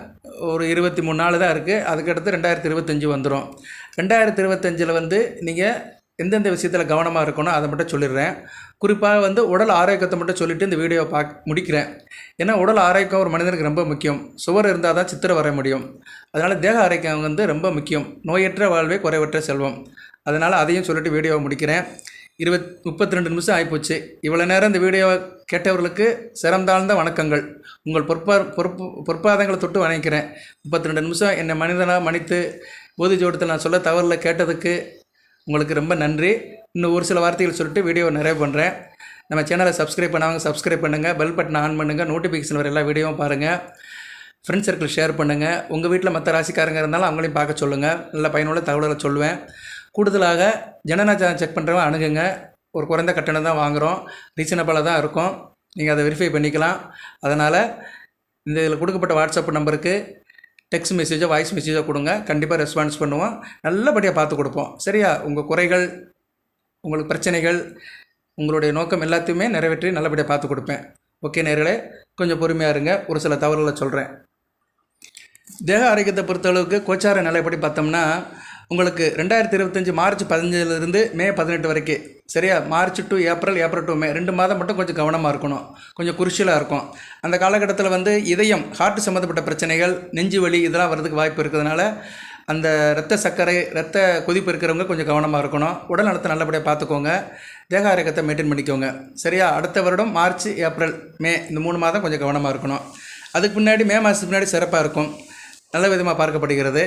ஒரு 23 நாள் தான் இருக்குது. அதுக்கடுத்து 2025 வந்துடும். 2025 வந்து நீங்கள் எந்தெந்த விஷயத்தில் கவனமாக இருக்கணும் அதை மட்டும் சொல்லிடுறேன். குறிப்பாக வந்து உடல் ஆரோக்கியத்தை மட்டும் சொல்லிவிட்டு இந்த வீடியோவை முடிக்கிறேன். ஏன்னா உடல் ஆரோக்கியம் ஒரு மனிதனுக்கு ரொம்ப முக்கியம். சுவர் இருந்தால் தான் சித்திரை வர முடியும். அதனால் தேக ஆரோக்கியம் வந்து ரொம்ப முக்கியம். நோயற்ற வாழ்வே குறைவற்ற செல்வம். அதனால் அதையும் சொல்லிட்டு வீடியோவை முடிக்கிறேன். 32 நிமிஷம் ஆகிப்போச்சு. இவ்வளோ நேரம் இந்த வீடியோவை கேட்டவர்களுக்கு சிறந்தாழ்ந்த வணக்கங்கள். உங்கள் பொற்பாதங்களை தொட்டு வணங்கிறேன். 32 நிமிஷம் என்னை மனிதனாக மன்னித்து போதி ஜோடத்தில் நான் சொல்ல தவறில் கேட்டதுக்கு உங்களுக்கு ரொம்ப நன்றி. இன்னும் ஒரு சில வார்த்தைகள் சொல்லிட்டு வீடியோவை நிறைவு பண்ணுறேன். நம்ம சேனலை சப்ஸ்கிரைப் பண்ணாங்க சப்ஸ்கிரைப் பண்ணுங்கள், பெல் பட்டனை ஆன் பண்ணுங்கள், நோட்டிஃபிகேஷன் வர எல்லா வீடியோவும் பாருங்கள், ஃப்ரெண்ட்ஸ் சர்க்கிள் ஷேர் பண்ணுங்கள். உங்கள் வீட்டில் மற்ற ராசிக்காரங்க இருந்தாலும் அவங்களையும் பார்க்க சொல்லுங்கள். நல்ல பயனுள்ள தகவல்களை சொல்லுவேன். கூடுதலாக ஜனநாயகம் செக் பண்ணுறவங்க அணுகுங்க. ஒரு குறைந்த கட்டணம் தான் வாங்குகிறோம், ரீசனபிளாக தான் இருக்கும். நீங்கள் அதை வெரிஃபை பண்ணிக்கலாம். அதனால் இந்த இதில் கொடுக்கப்பட்ட வாட்ஸ்அப் நம்பருக்கு டெக்ஸ்ட் மெசேஜோ வாய்ஸ் மெசேஜோ கொடுங்க. கண்டிப்பாக ரெஸ்பான்ஸ் பண்ணுவோம், நல்லபடியாக பார்த்து கொடுப்போம். சரியா? உங்கள் குறைகள், உங்களுக்கு பிரச்சனைகள், உங்களுடைய நோக்கம் எல்லாத்தையுமே நிறைவேற்றி நல்லபடியாக பார்த்து கொடுப்பேன். ஓகே நேர்களே, கொஞ்சம் பொறுமையாக இருங்க. ஒரு சில தவறுகளை சொல்கிறேன். தேக ஆரோக்கியத்தை பொறுத்தளவுக்கு கோச்சார நிலைப்படி பார்த்தோம்னா உங்களுக்கு 2025 மார்ச் 15 மே 18 வரைக்கும். சரியா? March to April, April to May 2 மாதம் மட்டும் கொஞ்சம் கவனமாக இருக்கணும், கொஞ்சம் குருஷியலாக இருக்கும். அந்த காலகட்டத்தில் வந்து இதயம், ஹார்ட் சம்மந்தப்பட்ட பிரச்சனைகள், நெஞ்சு வலி இதெல்லாம் வர்றதுக்கு வாய்ப்பு இருக்கிறதுனால அந்த இரத்த சர்க்கரை, இரத்த கொதிப்பு இருக்கிறவங்க கொஞ்சம் கவனமாக இருக்கணும். உடல் நலத்தை நல்லபடியாக பார்த்துக்கோங்க. தேக ஆரோக்கியத்தை மெயின்டைன் பண்ணிக்கோங்க. சரியா? அடுத்த வருடம் மார்ச், ஏப்ரல், மே இந்த 3 மாதம் கொஞ்சம் கவனமாக இருக்கணும். அதுக்கு முன்னாடி மே மாதத்துக்கு முன்னாடி சிறப்பாக இருக்கும், நல்ல விதமாக பார்க்கப்படுகிறது.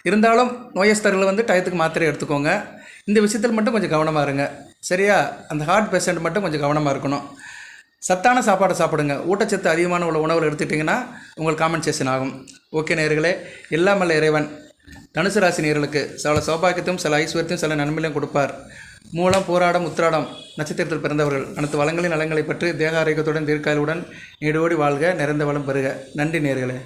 இருந்தாலும் நோயஸ்தர்கள் வந்து டயத்துக்கு மாத்திரை எடுத்துக்கோங்க. இந்த விஷயத்தில் மட்டும் கொஞ்சம் கவனமாக இருங்க. சரியா? அந்த ஹார்ட் பேஷண்ட் மட்டும் கொஞ்சம் கவனமாக இருக்கணும். சத்தான சாப்பாடு சாப்பிடுங்க. ஊட்டச்சத்து அதிகமான உள்ள உணவுகள் எடுத்துக்கிட்டிங்கன்னா உங்களுக்கு காம்பன்சேஷன் ஆகும். ஓகே நேயர்களே, எல்லாம் வல்ல இறைவன் தனுசு ராசி நேயர்களுக்கு சில சௌபாக்கியத்தையும் சில ஐஸ்வர்யத்தையும் சில நன்மைகளையும் கொடுப்பார். மூலம், போராடம், உத்திராடம் நட்சத்திரத்தில் பிறந்தவர்கள் அனைத்து வளங்களின் நலங்களை பற்றி தேக ஆரோக்கியத்துடன் தீர்க்காயலுடன் நீடோடி வாழ்க, நிறைந்த வளம் பெறுக. நன்றி நேயர்களே.